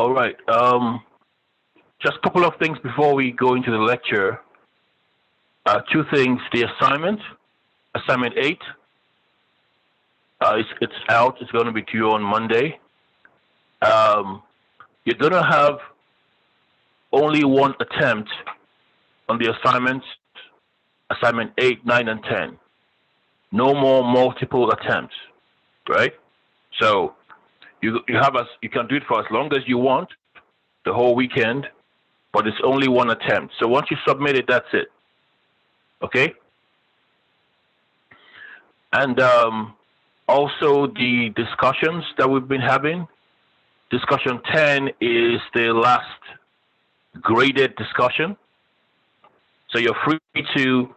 All right. Just a couple of things before we go into the lecture. Two things. The assignment 8, it's out. It's going to be due on Monday. You're going to have only one attempt on the assignment 8, 9, and 10. No more multiple attempts, right? So you can do it for as long as you want, the whole weekend, but it's only one attempt. So once you submit it, that's it. Okay? And also the discussions that we've been having. Discussion 10 is the last graded discussion. So you're free to,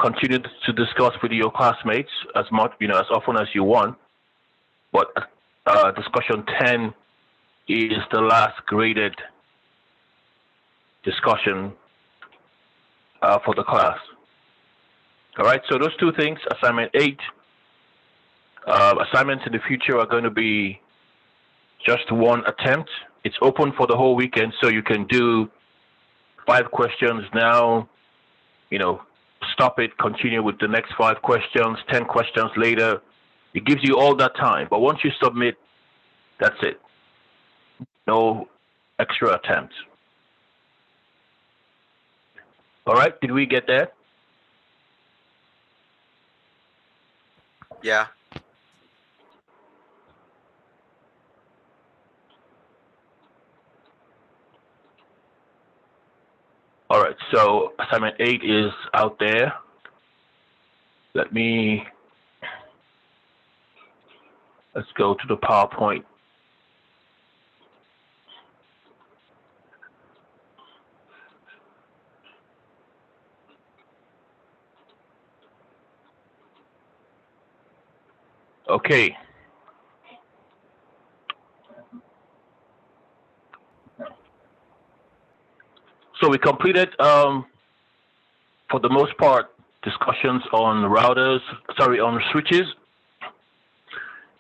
continue to discuss with your classmates as much, as often as you want. But discussion 10 is the last graded discussion for the class. All right, so those two things, assignment 8, assignments in the future are going to be just one attempt. It's open for the whole weekend, so you can do 5 questions now, stop it, continue with the next 5 questions, 10 questions later. It gives you all that time. But once you submit, that's it. No extra attempts. All right, did we get that? Yeah. All right, so assignment 8 is out there. Let's go to the PowerPoint. Okay. So we completed, for the most part, discussions on on switches.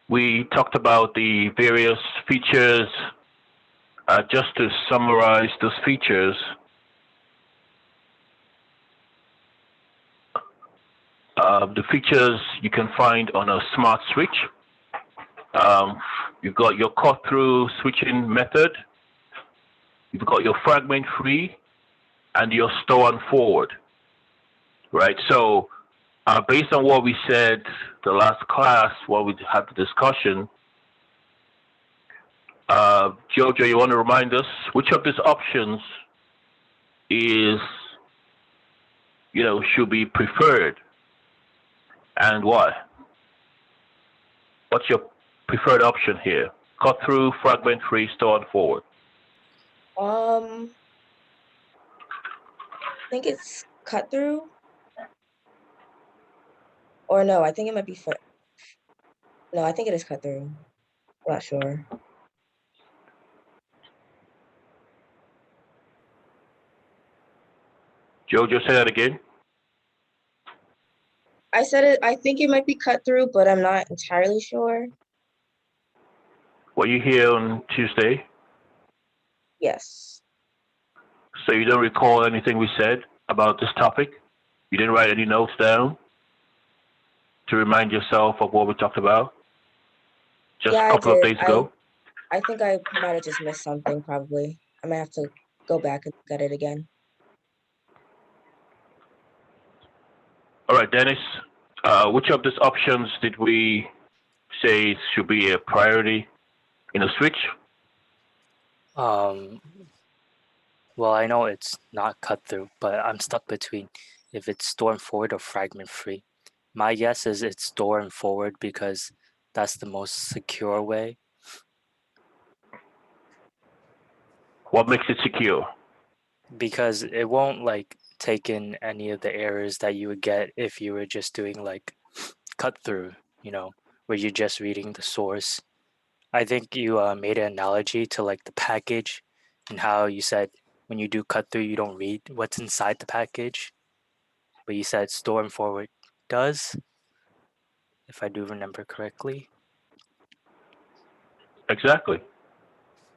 We talked about the various features. Just to summarize those features, the features you can find on a smart switch. You've got your cut-through switching method. You've got your fragment-free and your store and forward, right? So based on what we said the last class, while we had the discussion, Jojo, you want to remind us which of these options is, should be preferred and why? What's your preferred option here? Cut through, fragment free, store and forward. I think it's cut through. Or no, I think it might be no, I think it is cut through. I'm not sure. Jojo, say that again. I said it. I think it might be cut through, but I'm not entirely sure. Were you here on Tuesday? Yes. So you don't recall anything we said about this topic? You didn't write any notes down to remind yourself of what we talked about just a couple of days ago? I think I might have just missed something, probably. I might have to go back and look at it again. All right, Dennis, which of these options did we say should be a priority in a switch? Well, I know it's not cut through, but I'm stuck between if it's store and forward or fragment free. My guess is it's store and forward because that's the most secure way. What makes it secure? Because it won't take in any of the errors that you would get if you were just doing cut through, where you're just reading the source. I think you made an analogy to the package and how you said when you do cut through, you don't read what's inside the package, but you said store and forward does, if I do remember correctly. Exactly.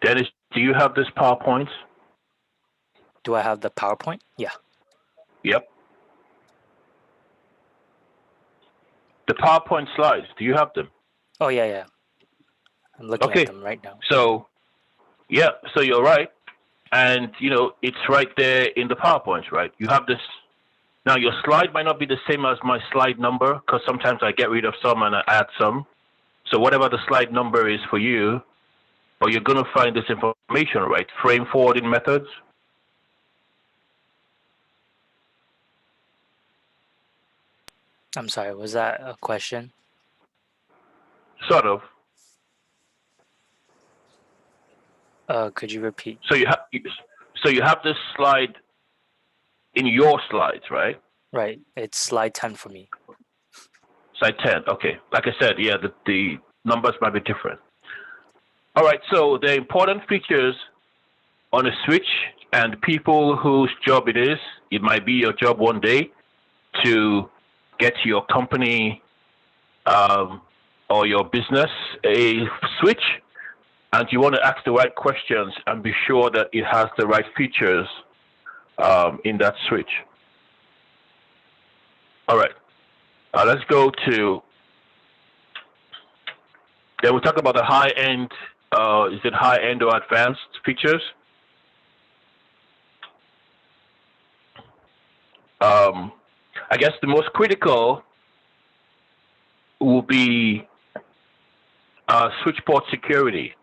Dennis, do you have this PowerPoint? Do I have the PowerPoint? Yeah. Yep. The PowerPoint slides, do you have them? Oh, yeah. I'm looking Okay. at them right now. So, yeah, so you're right. And, it's right there in the PowerPoint, right? You have this. Now, your slide might not be the same as my slide number because sometimes I get rid of some and I add some. So whatever the slide number is for you, but you're going to find this information, right? Frame forwarding methods. I'm sorry, was that a question? Sort of. Could you repeat? So you have this slide in your slides, right? Right, it's slide 10 for me. Slide 10. Okay. Like I said, yeah, the numbers might be different. All right. So the important features on a switch and people whose job it might be your job one day to get your company or your business a switch, and you want to ask the right questions and be sure that it has the right features in that switch. All right. Let's go to, then we'll talk about the high-end, is it high-end or advanced features? I guess the most critical will be switch port security,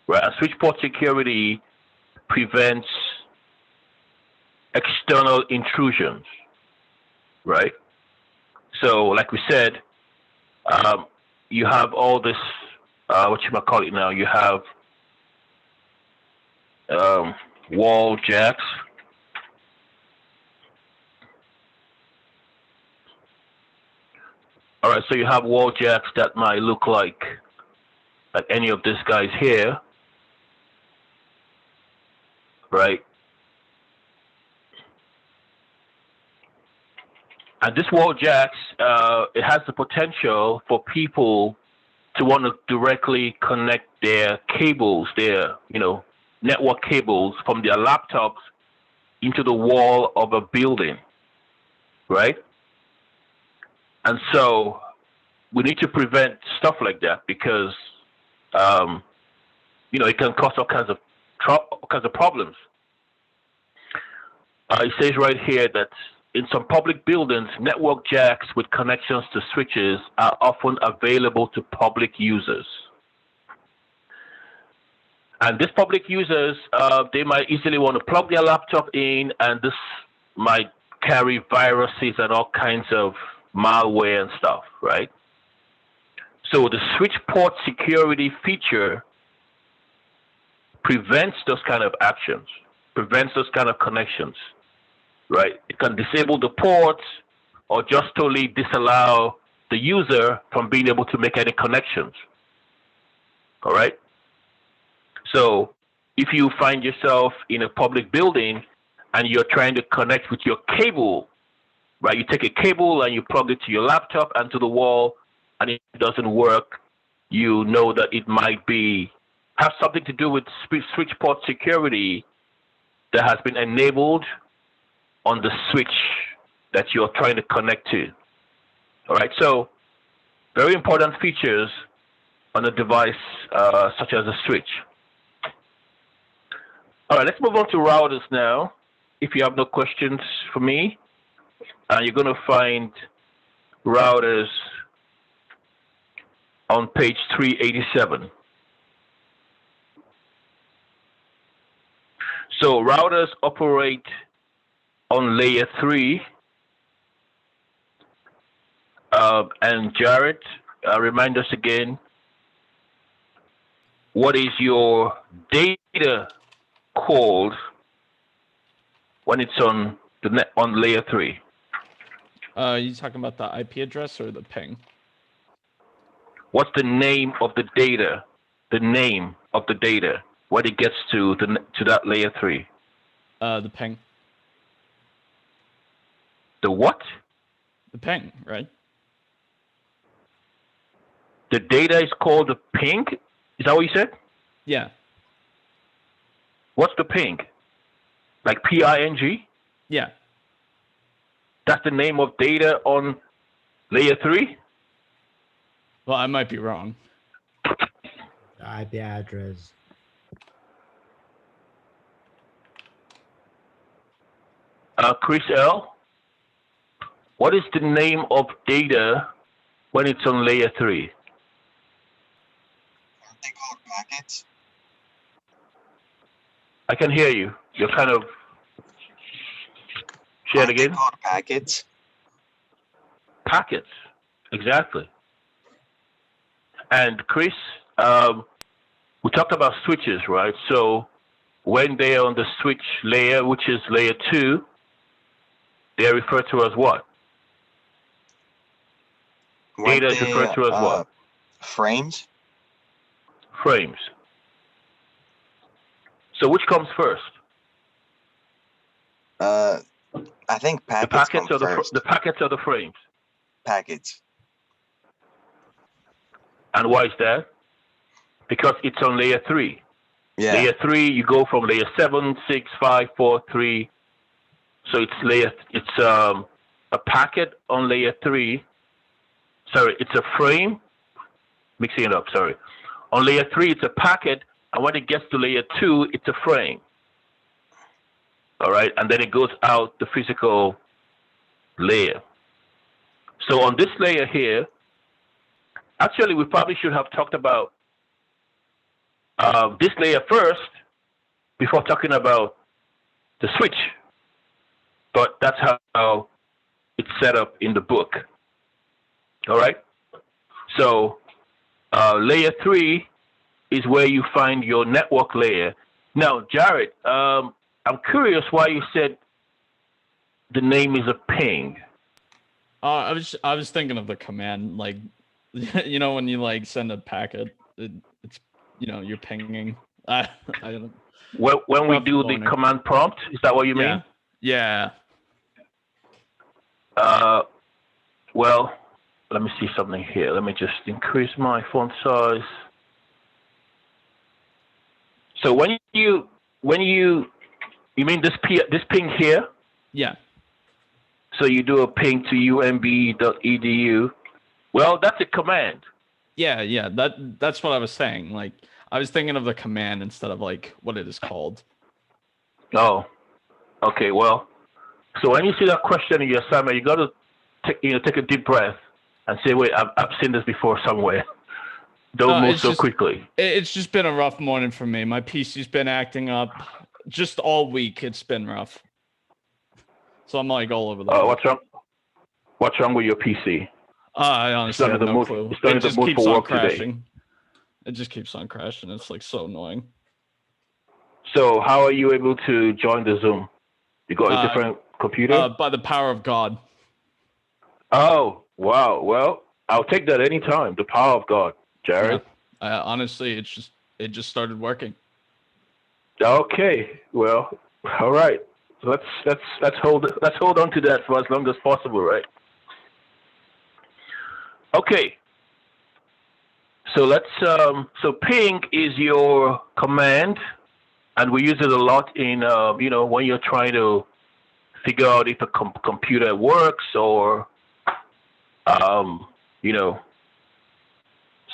right? Switch port security prevents external intrusions, right? So, like we said, you have all this, what you might call it now, you have wall jacks. All right, so you have wall jacks that might look like any of these guys here, right? And this wall jacks, it has the potential for people to want to directly connect their cables, their network cables from their laptops into the wall of a building, right? And so we need to prevent stuff like that because it can cause all kinds of problems. It says right here that in some public buildings, network jacks with connections to switches are often available to public users. And these public users, they might easily want to plug their laptop in, and this might carry viruses and all kinds of malware and stuff, right? So the switch port security feature prevents those kind of actions, prevents those kind of connections, right? It can disable the ports or just totally disallow the user from being able to make any connections, all right? So if you find yourself in a public building and you're trying to connect with your cable, right? You take a cable and you plug it to your laptop and to the wall, and it doesn't work. You know that it might have something to do with switch port security that has been enabled on the switch that you're trying to connect to. All right. So very important features on a device such as a switch. All right. Let's move on to routers now. If you have no questions for me. You're going to find routers on page 387. So routers operate on layer 3. And Jared, remind us again, what is your data called when it's on layer 3? You talking about the IP address or the ping? What's the name of the data? The name of the data when it gets to that layer 3? The ping. The what? The ping, right? The data is called the ping? Is that what you said? Yeah. What's the ping? Like PING? Yeah. That's the name of data on layer 3? Well, I might be wrong. The IP address. Chris L., what is the name of data when it's on layer 3? Aren't they called packets? I can hear you. You're kind of... Say it Aren't they again. called packets? Packets. Exactly. And Chris, we talked about switches, right? So when they are on the switch layer, which is layer 2, they are referred to as what? Data is referred to as what? Frames? Frames. So which comes first? I think The packets packets come or first. the packets or the frames? Packets. And why is that? Because it's on layer 3. Yeah. Layer 3, you go from layer 7, 6, 5, 4, 3. So it's a packet on layer 3. Sorry, it's a frame. Mixing it up, sorry. On layer 3, it's a packet, and when it gets to layer 2, it's a frame. All right, and then it goes out the physical layer. So on this layer here, actually, we probably should have talked about this layer first before talking about the switch. But that's how it's set up in the book. All right? So layer 3 is where you find your network layer. Now, Jared, I'm curious why you said the name is a ping. I was thinking of the command, like, you know, when you like send a packet, it's, you know, you're pinging. I don't. When we Rough do the morning. command prompt, is that what you Yeah. mean? Yeah. Well, let me see something here. Let me just increase my font size. So when you mean this ping here? Yeah. So you do a ping to umb.edu. Well, that's a command. Yeah. That's what I was saying. Like, I was thinking of the command instead of like what it is called. Oh, okay. Well, so when you see that question in your assignment, you got to take a deep breath and say, "Wait, I've seen this before somewhere." Don't move it's so just- quickly. It's just been a rough morning for me. My PC's been acting up just all week. It's been rough. So I'm like all over the place. What's wrong? What's wrong with your PC? I honestly not have in the no mood- clue. it's not It in the just mood keeps for on work today. crashing. It just keeps on crashing. It's like so annoying. So how are you able to join the Zoom? You got a different computer? By the power of God. Oh, wow. Well, I'll take that anytime. The power of God, Jared. Honestly, it just started working. Okay. Well, all right. Let's hold on to that for as long as possible, right? Okay. So so ping is your command, and we use it a lot in when you're trying to figure out if a computer works or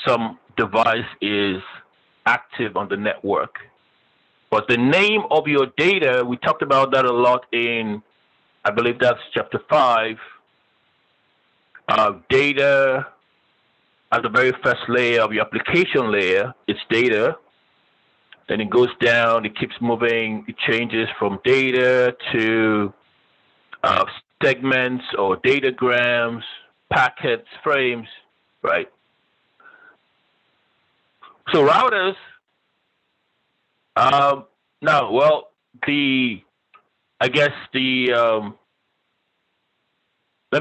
some device is active on the network. But the name of your data, we talked about that a lot in, I believe that's chapter 5. Data at the very first layer of your application layer, it's data. Then it goes down, it keeps moving, it changes from data to segments or datagrams, packets, frames, right? So routers, let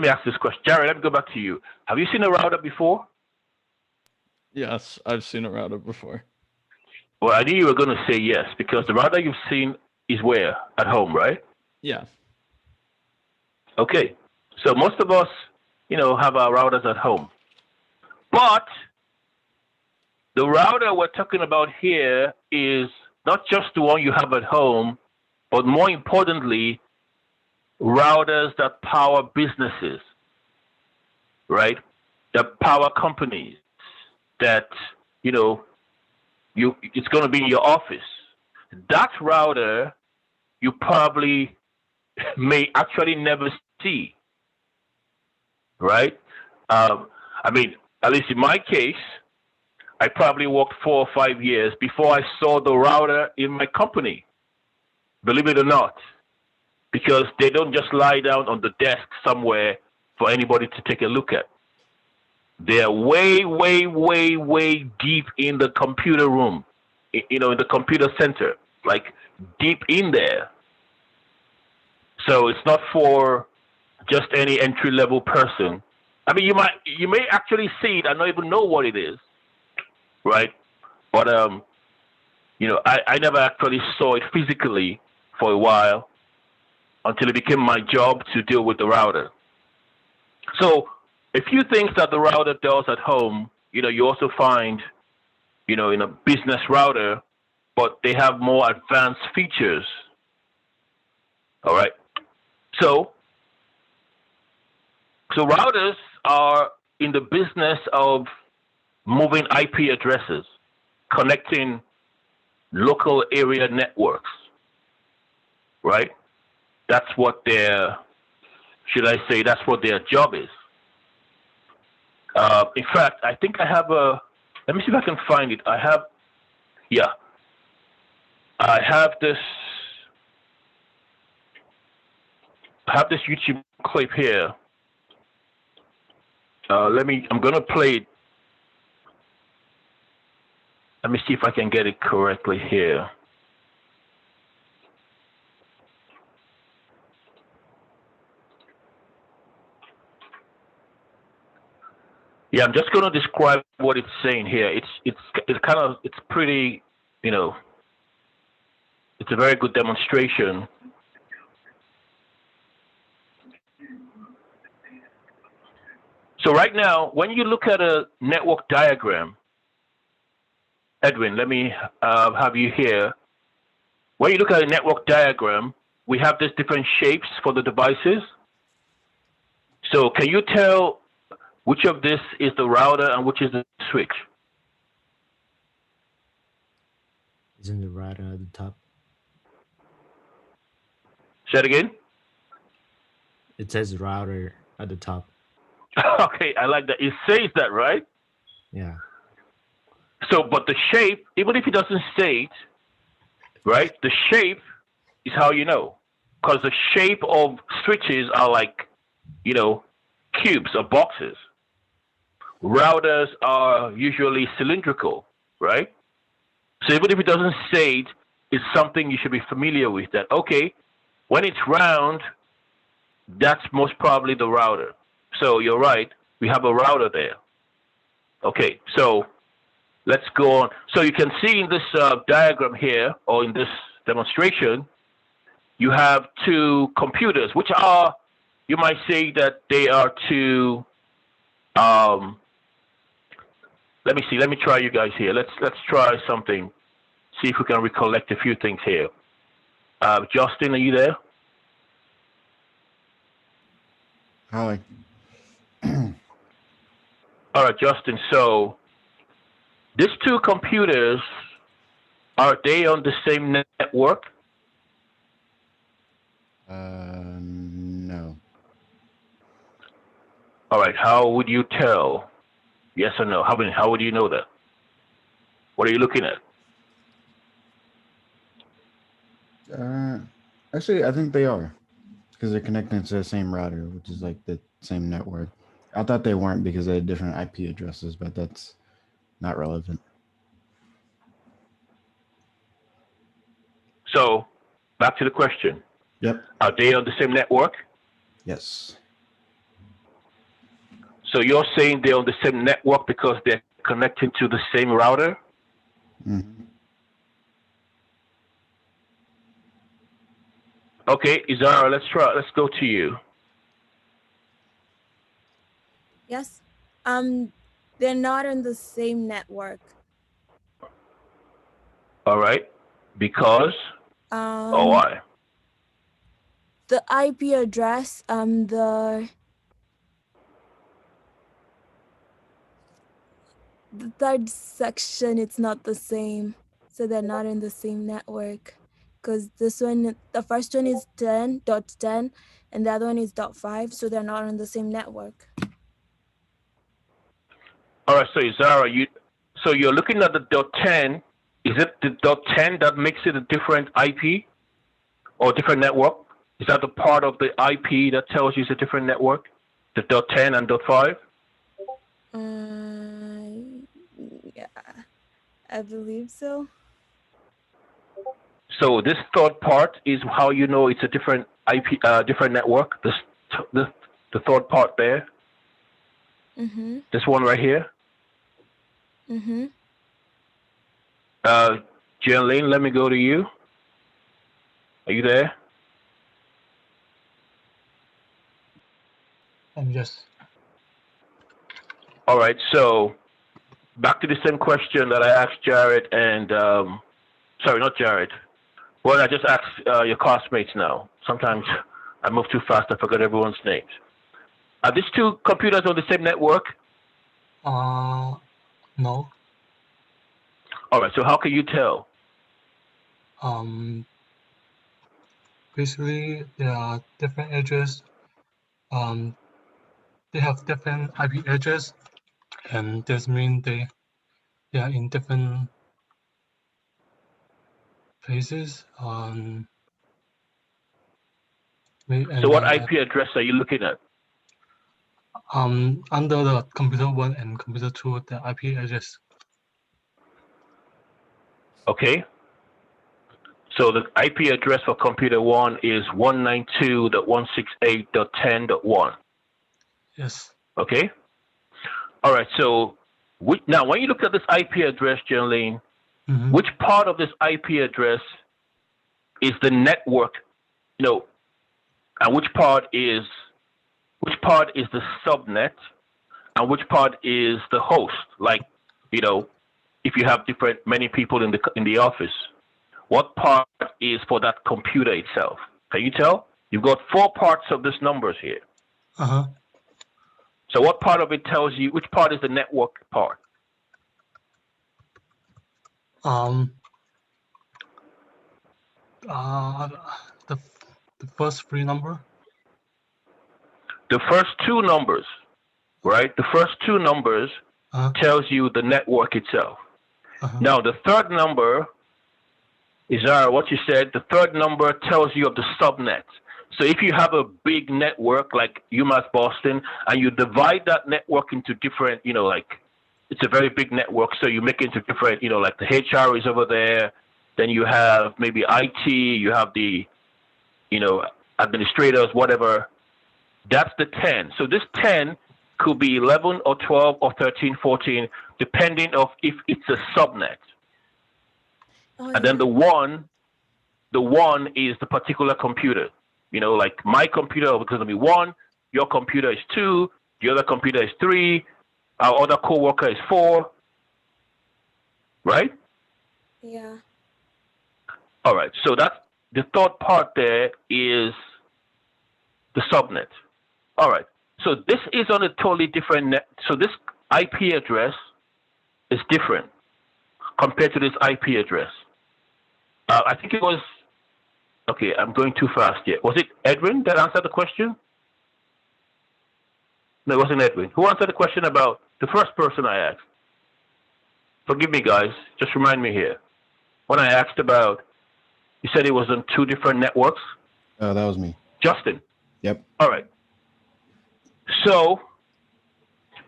me ask this question. Jared, let me go back to you. Have you seen a router before? Yes, I've seen a router before. Well, I knew you were going to say yes, because the router you've seen is where? At home, right? Yeah. Okay. So most of us, have our routers at home. But the router we're talking about here is not just the one you have at home, but more importantly, routers that power businesses, right? That power companies that, it's going to be in your office. That router you probably may actually never see, right? I mean, at least in my case, I probably worked 4 or 5 years before I saw the router in my company, believe it or not, because they don't just lie down on the desk somewhere for anybody to take a look at. They're way, way, way, way deep in the computer room, in the computer center, like deep in there. So it's not for just any entry-level person. I mean, you may actually see it and not even know what it is, right? But I never actually saw it physically for a while until it became my job to deal with the router. So a few things that the router does at home, you also find, in a business router, but they have more advanced features. All right. So routers are in the business of moving IP addresses, connecting local area networks, right? That's what that's what their job is. In fact, I think I have let me see if I can find it. I have this YouTube clip here. I'm gonna play it. Let me see if I can get it correctly here. Yeah, I'm just gonna describe what it's saying here. It's pretty, it's a very good demonstration. So right now, when you look at a network diagram, Edwin, let me have you here. When you look at a network diagram, we have these different shapes for the devices. So can you tell which of this is the router and which is the switch? Isn't the router at the top? Say it again. It says router at the top. Okay, I like that. It says that, right? Yeah. So, but the shape, even if it doesn't say it, right? The shape is how you know. Because the shape of switches are like, cubes or boxes. Routers are usually cylindrical, right? So even if it doesn't say it, it's something you should be familiar with. That, okay, when it's round, that's most probably the router. So you're right, we have a router there. Okay, so let's go on. So you can see in this diagram here, or in this demonstration, you have two computers, which are, you might say that they are two, let me try you guys here. Let's try something. See if we can recollect a few things here. Justin, are you there? Hi. All right, Justin. So these two computers, are they on the same network? No. All right. How would you tell? Yes or no? How would you know that? What are you looking at? Actually, I think they are, because they're connecting to the same router, which is like the same network. I thought they weren't because they had different IP addresses, but that's not relevant. So back to the question. Yep. Are they on the same network? Yes. So you're saying they're on the same network because they're connecting to the same router? Mm-hmm. Okay, Izara, let's go to you. Yes. They're not on the same network. All right. Because or why? The IP address, the third section, it's not the same, so they're not in the same network. Because this one, the first one is 10.10, and the other one is .5, so they're not on the same network. All right, so Zara, you're looking at the .10. Is it the .10 that makes it a different IP or different network? Is that the part of the IP that tells you it's a different network? The .10 and .5? Yeah, I believe so. So this third part is how you know it's a different IP, different network. The third part there. Mm-hmm. This one right here. Mm-hmm. Jen Lane, let me go to you. Are you there? Yes. All right. So back to the same question that I asked Jared and sorry, not Jared. Well, I just asked your classmates now. Sometimes I move too fast. I forget everyone's names. Are these two computers on the same network? No. All right. So how can you tell? Basically, there are different edges. They have different IP address, and this means they are in different places. So what IP address are you looking at? Under the computer 1 and computer 2, the IP address. Okay. So the IP address for computer 1 is 192.168.10.1. Yes. Okay. All right. So now, when you look at this IP address, Janine, which part of this IP address is the network? And which part is the subnet, and which part is the host? Like, if you have many people in the office, what part is for that computer itself? Can you tell? You've got 4 parts of these numbers here. So what part of it tells you, which part is the network part? The first 3 number. The first 2 numbers, right? The first 2 numbers tells you the network itself. Now the third number is what you said. The third number tells you of the subnet. So if you have a big network like UMass Boston, and you divide that network into different, it's a very big network. So you make it into different, like the HR is over there. Then you have maybe IT, you have the, administrators, whatever. That's the 10. So this 10 could be 11 or 12 or 13, 14, depending on if it's a subnet. And then the one is the particular computer. Like my computer is going to be 1, your computer is 2, the other computer is 3, our other coworker is 4. Right? Yeah. All right. So that's the third part there is the subnet. All right. So this is on a totally different net. So this IP address is different compared to this IP address. I think it was, okay, I'm going too fast here. Was it Edwin that answered the question? No, it wasn't Edwin. Who answered the question about the first person I asked? Forgive me, guys. Just remind me here. When I asked about, you said it was on 2 different networks? Oh, that was me. Justin? Yep. All right. So,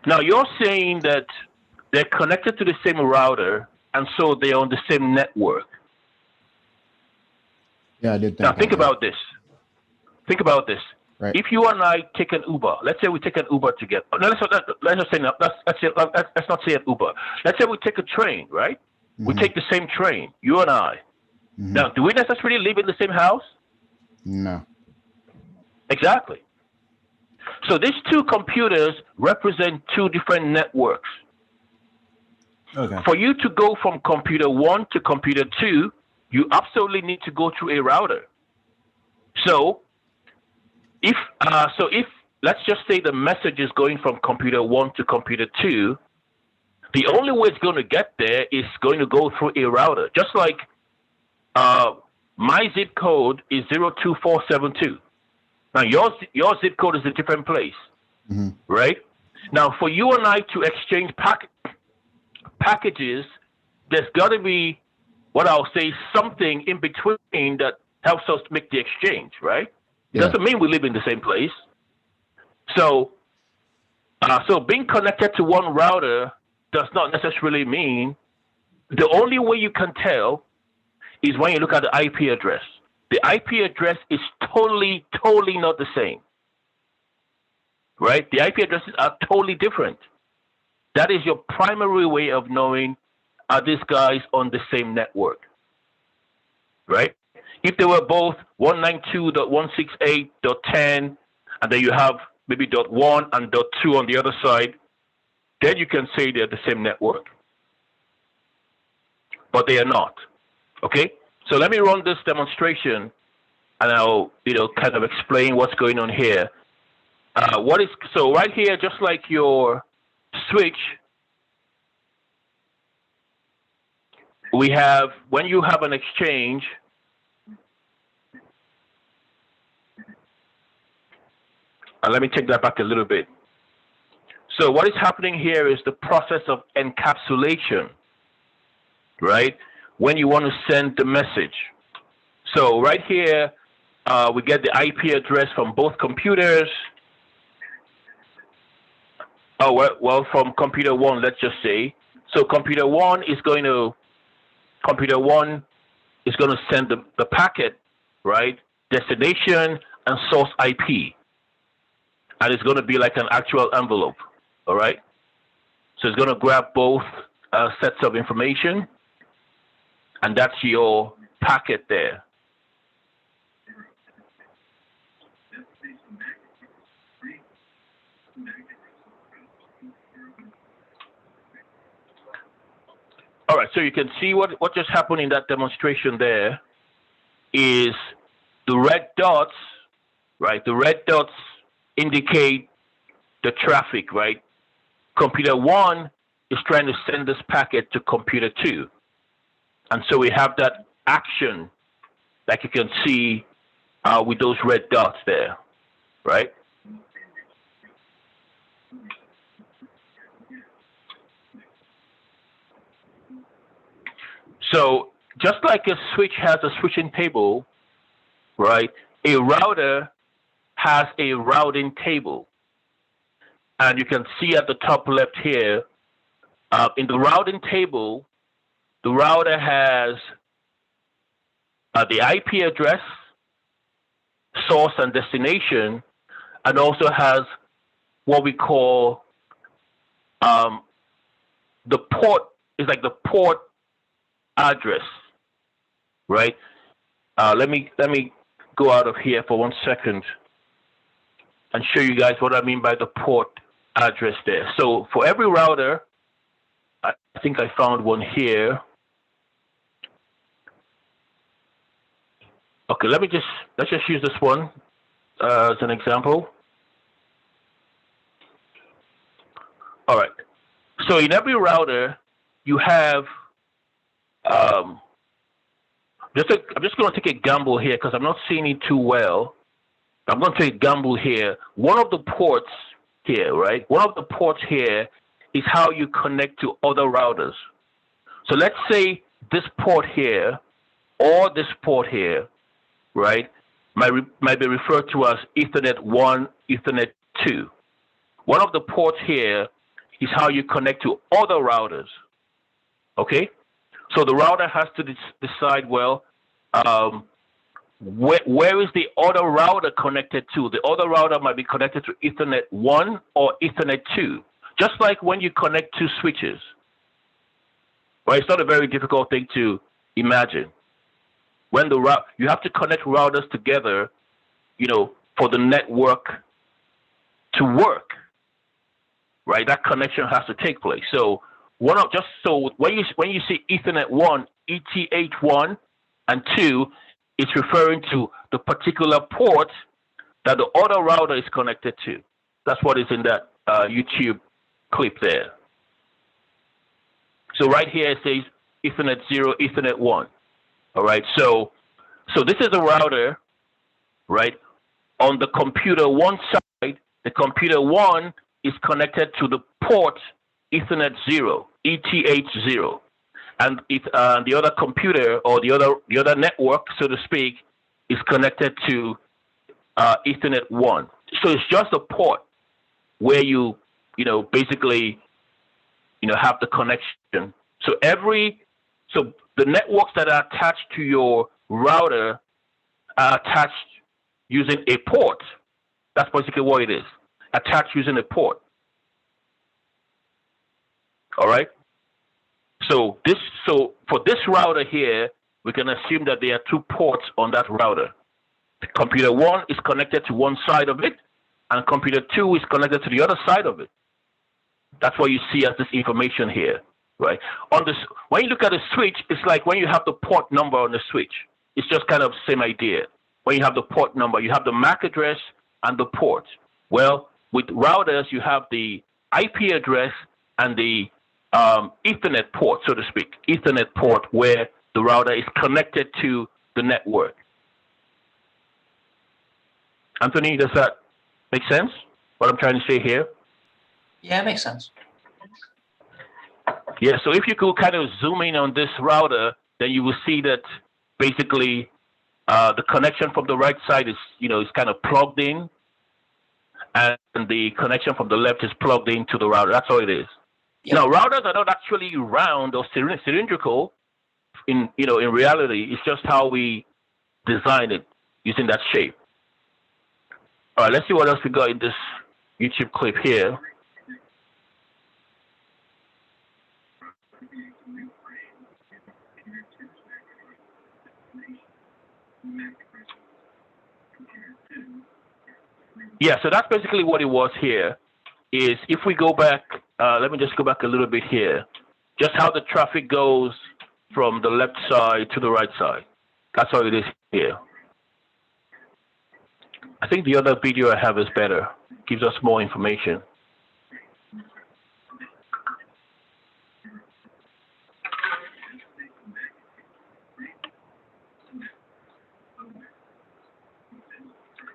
now you're saying that they're connected to the same router, and so they're on the same network. Yeah, I did think. Now think about this. Think about this. Right. If you and I take an Uber, let's say we take an Uber together. Let's not say an Uber. Let's say we take a train, right? We take the same train, you and I. Now, do we necessarily live in the same house? No. Exactly. So these 2 computers represent 2 different networks. Okay. For you to go from computer 1 to computer 2, you absolutely need to go through a router. So if let's just say the message is going from computer 1 to computer 2, the only way it's going to get there is going to go through a router. Just like my zip code is 02472. Now your zip code is a different place, right? Now for you and I to exchange packages, there's got to be what I'll say something in between that helps us to make the exchange, right? Yeah. Doesn't mean we live in the same place. So being connected to one router does not necessarily mean. The only way you can tell is when you look at the IP address. The IP address is totally not the same, right? The IP addresses are totally different. That is your primary way of knowing, are these guys on the same network, right? If they were both 192.168.10, and then you have maybe .1 and .2 on the other side, then you can say they're the same network. But they are not. Okay? So let me run this demonstration, and I'll kind of explain what's going on here. So right here, just like your switch, we have, when you have an exchange, let me take that back a little bit. So what is happening here is the process of encapsulation, right? When you want to send the message. So right here, we get the IP address from both computers. Oh, well, from computer 1, let's just say. So computer 1 is going to send the packet, right? Destination and source IP. And it's going to be like an actual envelope, all right? So it's going to grab both sets of information, and that's your packet there. All right, so you can see what just happened in that demonstration there is the red dots, right? The red dots indicate the traffic, right? Computer 1 is trying to send this packet to computer 2. And so we have that action, like you can see with those red dots there, right? So just like a switch has a switching table, right? A router has a routing table. And you can see at the top left here, in the routing table, the router has the IP address, source and destination, and also has what we call the port, is like the port address, right? Let me go out of here for 1 second and show you guys what I mean by the port address there. So for every router, I think I found one here. Okay, let's just use this one as an example. All right. So in every router, you have I'm just going to take a gamble here because I'm not seeing it too well. I'm going to take a gamble here. One of the ports here, right? One of the ports here is how you connect to other routers. So let's say this port here or this port here, right, might be referred to as Ethernet 1, Ethernet 2. One of the ports here is how you connect to other routers, okay? So the router has to decide, well, where is the other router connected to? The other router might be connected to Ethernet 1 or Ethernet 2, just like when you connect two switches. Right? It's not a very difficult thing to imagine. When you have to connect routers together, for the network to work. Right? That connection has to take place. So when you see Ethernet 1, ETH1, and 2, it's referring to the particular port that the other router is connected to. That's what is in that YouTube clip there. So right here it says Ethernet 0, Ethernet 1. All right, so this is a router, right? On the computer 1 side, the computer 1 is connected to the port Ethernet 0, ETH 0. And the other computer or the other network, so to speak, is connected to Ethernet 1. So it's just a port where you basically have the connection. So the networks that are attached to your router are attached using a port. That's basically what it is. Attached using a port. All right. So for this router here, we can assume that there are 2 ports on that router. Computer 1 is connected to one side of it, and computer 2 is connected to the other side of it. That's what you see as this information here, right? When you look at a switch, it's like when you have the port number on the switch. It's just kind of the same idea. When you have the port number, you have the MAC address and the port. Well, with routers, you have the IP address and the Ethernet port, so to speak. Ethernet port where the router is connected to the network. Anthony, does that make sense? What I'm trying to say here? Yeah, it makes sense. Yeah, so if you could kind of zoom in on this router, then you will see that basically the connection from the right side is kind of plugged in, and the connection from the left is plugged into the router. That's all it is. Yep. Now, routers are not actually round or cylindrical in reality. It's just how we design it using that shape. All right, let's see what else we got in this YouTube clip here. Yeah, so that's basically what it was here. Is if we go back, let me just go back a little bit here. Just how the traffic goes from the left side to the right side. That's how it is here. I think the other video I have is better. Gives us more information.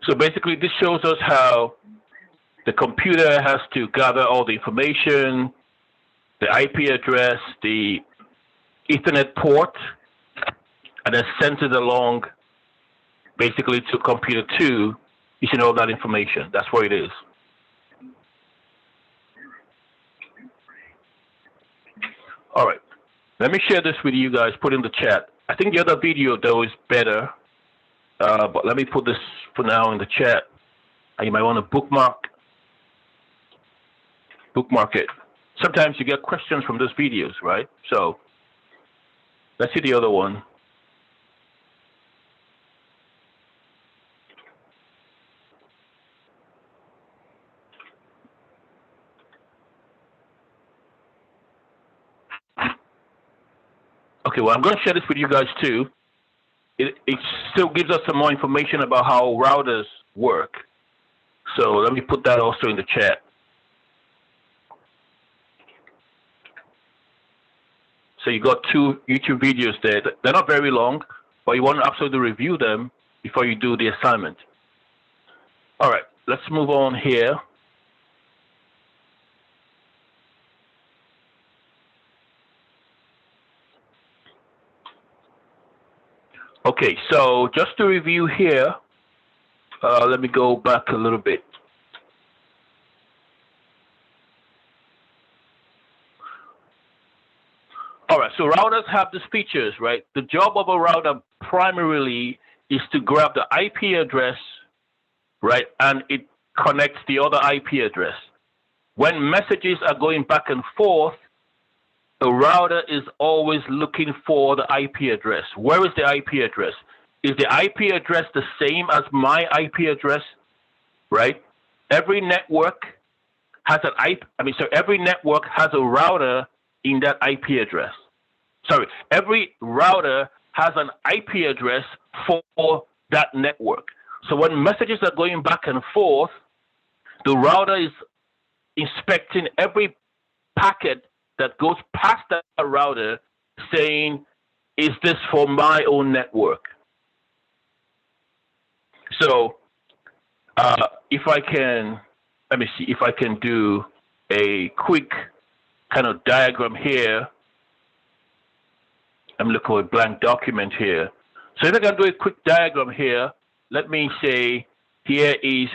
So basically, this shows us how the computer has to gather all the information, the IP address, the Ethernet port, and then sends it along basically to computer 2 using all that information. That's what it is. All right. Let me share this with you guys, put in the chat. I think the other video, though, is better. But let me put this for now in the chat. You might want to bookmark it. Sometimes you get questions from those videos, right? So let's see the other one. Okay, well, I'm going to share this with you guys too. It still gives us some more information about how routers work. So let me put that also in the chat. So you got 2 YouTube videos there. They're not very long, but you want to absolutely review them before you do the assignment. All right, let's move on here. Okay, so just to review here, let me go back a little bit. All right, so routers have these features, right? The job of a router primarily is to grab the IP address, right? And it connects the other IP address. When messages are going back and forth, the router is always looking for the IP address. Where is the IP address? Is the IP address the same as my IP address, right? Every network has every network has a router in that IP address. Sorry, every router has an IP address for that network. So when messages are going back and forth, the router is inspecting every packet that goes past that router, saying, is this for my own network? So if I can, let me see if I can do a quick kind of diagram here. I'm looking at a blank document here. So if I can do a quick diagram here, let me say here is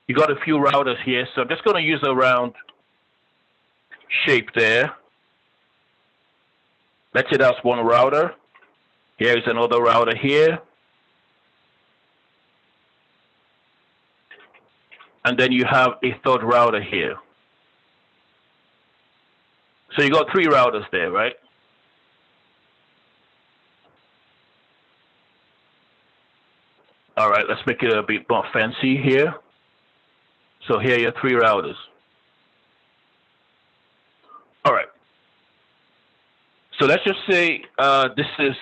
you got a few routers here. So I'm just going to use a round shape there. Let's say that's one router. Here is another router here. And then you have a third router here. So you got three routers there, right? All right, let's make it a bit more fancy here. So here are your three routers. All right. So let's just say this is,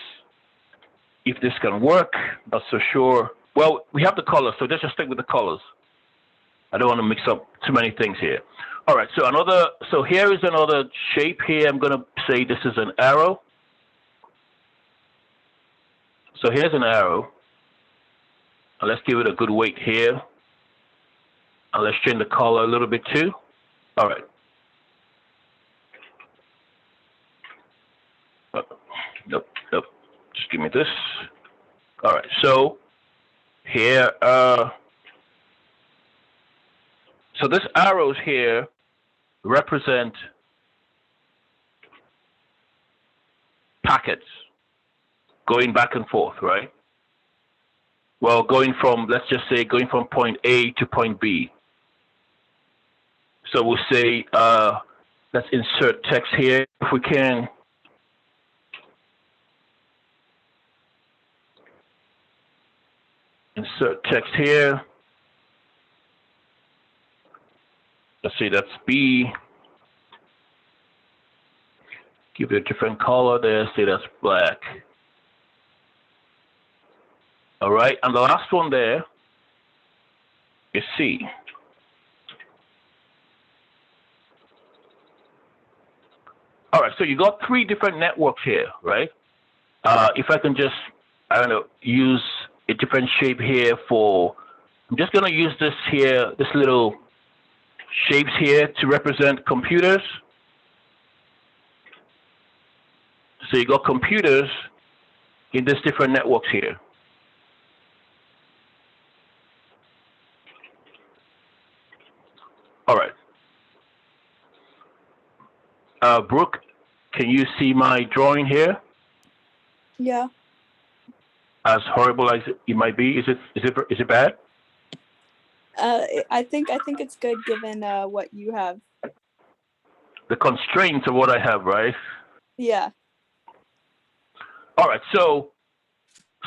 if this can work, not so sure. Well, we have the colors, so let's just stick with the colors. I don't want to mix up too many things here. All right, so here is another shape here. I'm going to say this is an arrow. So here's an arrow. And let's give it a good weight here. And let's change the color a little bit too. All right. Nope. Just give me this. All right, so here, so this arrows here represent packets going back and forth, right? Well, going from, let's just say, going from point A to point B. So we'll say, let's insert text here if we can. Insert text here. Let's say that's B. Give it a different color there. Say that's black. All right, and the last one there is C. All right, so you got three different networks here, right? If I can just, I don't know, use a different shape here for, I'm just going to use this here, this little shapes here to represent computers. So you got computers in these different networks here. All right. Brooke, can you see my drawing here? Yeah. As horrible as it might be, is it bad? I think it's good given what you have. The constraints of what I have, right? Yeah. All right. So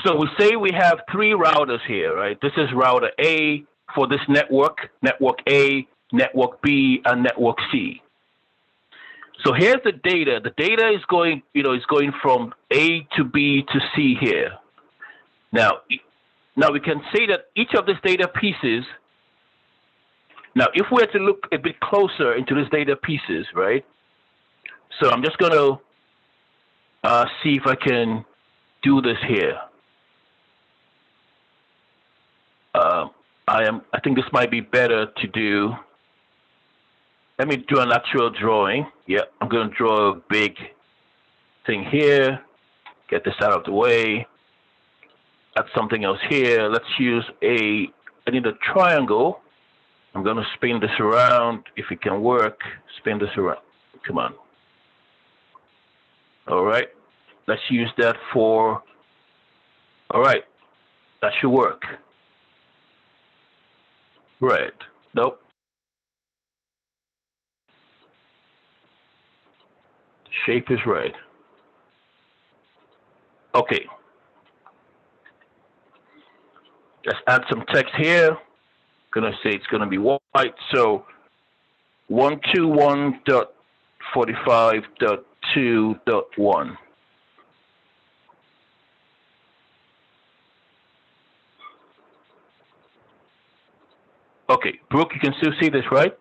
we say we have three routers here, right? This is router A for this network, network A, network B, and network C. So here's the data. The data is going, is going from A to B to C here. Now we can say that each of these data pieces. Now, if we were to look a bit closer into these data pieces, right? So I'm just going to see if I can do this here. I think this might be better to do. Let me do an actual drawing. Yeah, I'm going to draw a big thing here. Get this out of the way. Add something else here. Let's use I need a triangle. I'm going to spin this around. If it can work, spin this around. Come on. All right. Let's use that for, all right. That should work. Right. Nope. The shape is right. Okay. Let's add some text here. Gonna say it's gonna be white. So 121.45.2.1. Okay, Brooke, you can still see this, right?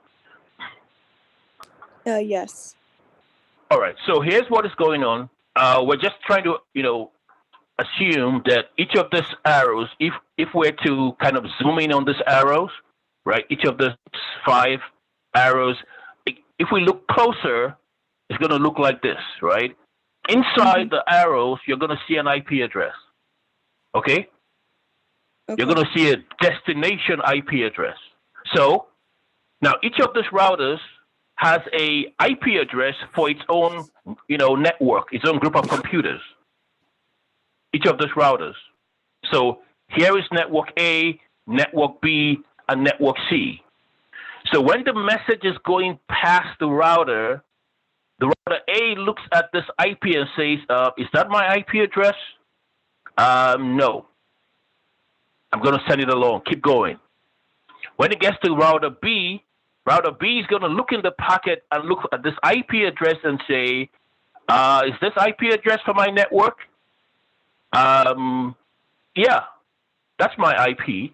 Yes. All right. So here's what is going on. We're just trying to, assume that each of these arrows, if we're to kind of zoom in on these arrows, right? Each of the 5 arrows, if we look closer, it's going to look like this, right? Inside the arrows, you're going to see an IP address. Okay? You're going to see a destination IP address. So now each of these routers has a IP address for its own, network, its own group of computers. Each of these routers. So here is network A, network B, and network C. So when the message is going past the router A looks at this IP and says, is that my IP address? No. I'm going to send it along. Keep going. When it gets to router B is going to look in the packet and look at this IP address and say, is this IP address for my network? Yeah, that's my IP.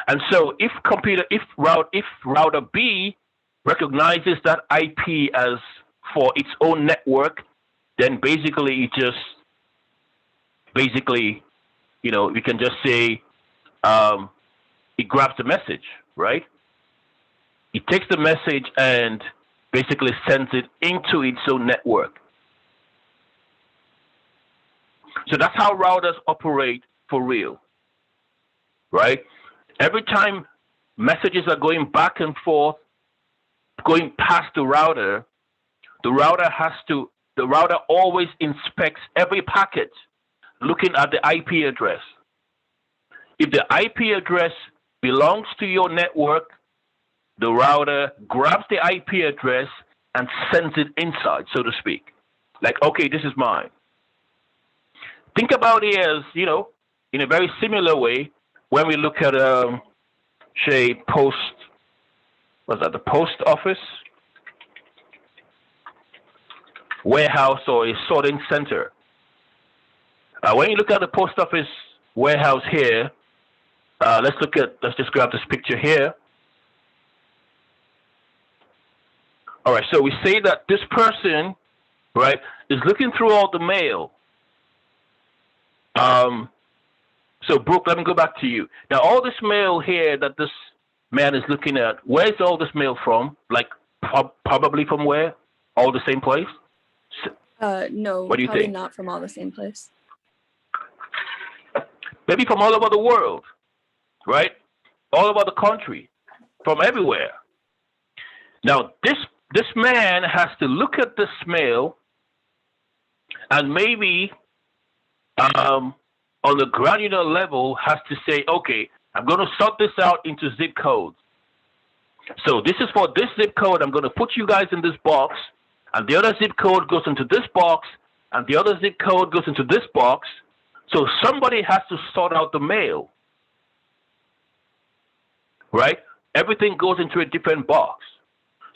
And so if router B recognizes that IP as for its own network, then basically we can just say it grabs the message, right? It takes the message and basically sends it into its own network. So that's how routers operate for real, right? Every time messages are going back and forth, going past the router always inspects every packet looking at the IP address. If the IP address belongs to your network, the router grabs the IP address and sends it inside, so to speak. Like, okay, this is mine. Think about it as, in a very similar way, when we look at, say, the post office, warehouse, or a sorting center. When you look at the post office warehouse here, let's just grab this picture here. All right, so we say that this person, right, is looking through all the mail. So Brooke, let me go back to you. Now, all this mail here that this man is looking at, where's all this mail from? Like, probably from where? All the same place? No, what do you probably think? not from all the same place. Maybe from all over the world, right? All over the country, from everywhere. Now, this man has to look at this mail and maybe on the granular level has to say, okay, I'm going to sort this out into zip codes. So this is for this zip code. I'm going to put you guys in this box, and the other zip code goes into this box, and the other zip code goes into this box. So somebody has to sort out the mail, right? Everything goes into a different box.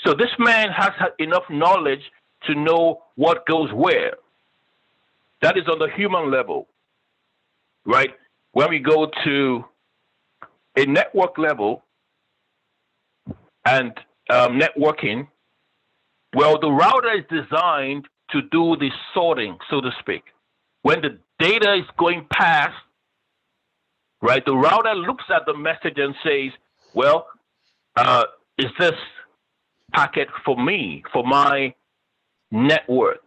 So this man has enough knowledge to know what goes where. That is on the human level, right? When we go to a network level and networking, well, the router is designed to do the sorting, so to speak. When the data is going past, right, the router looks at the message and says, well, is this packet for me, for my network?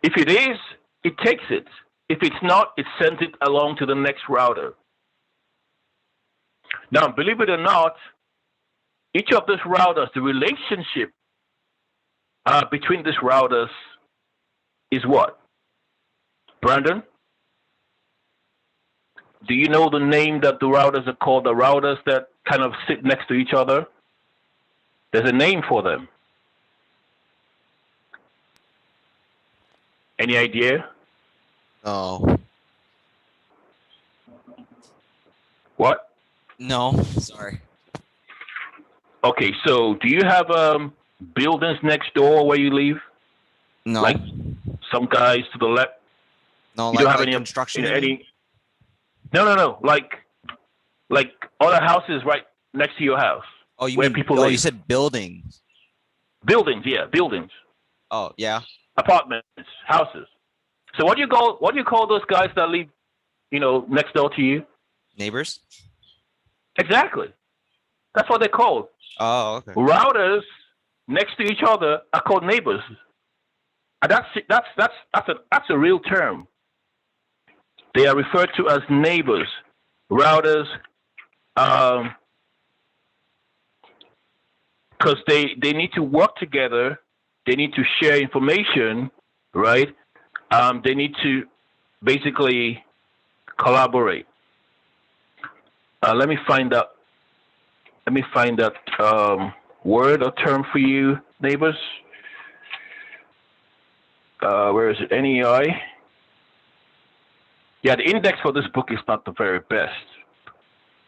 If it is, it takes it. If it's not, it sends it along to the next router. Now, believe it or not, each of these routers, the relationship between these routers is what? Brandon? Do you know the name that the routers are called? The routers that kind of sit next to each other? There's a name for them. Any idea? No. What? No, sorry. Okay, so do you have buildings next door where you live? No. Like some guys to the left? No, you like, don't have like any construction. No. Like other houses right next to your house. Oh, you where mean? people Oh, live. you said buildings. Buildings, yeah, buildings, Oh, yeah. apartments, houses. So what do you call those guys that live, next door to you? Neighbors. Exactly. That's what they're called. Oh, okay. Routers next to each other are called neighbors. And that's a real term. They are referred to as neighbors. Routers, because they need to work together. They need to share information, right? They need to basically collaborate. Let me find that word or term for you, neighbors. Where is it? NEI. Yeah, the index for this book is not the very best.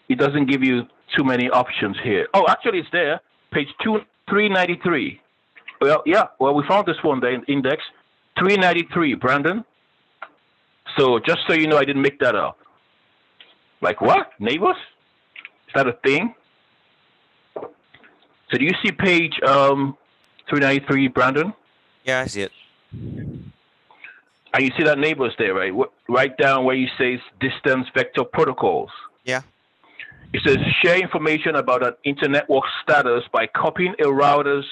It doesn't give you too many options here. Oh, actually, it's there. Page 393. Well, yeah. Well, we found this one, the index 393, Brandon. So just so you know, I didn't make that up. Like what? Neighbors? Is that a thing? So do you see page 393, Brandon? Yeah, I see it. And you see that neighbors there, right? Right down where you say distance vector protocols. Yeah. It says share information about an internetwork status by copying a router's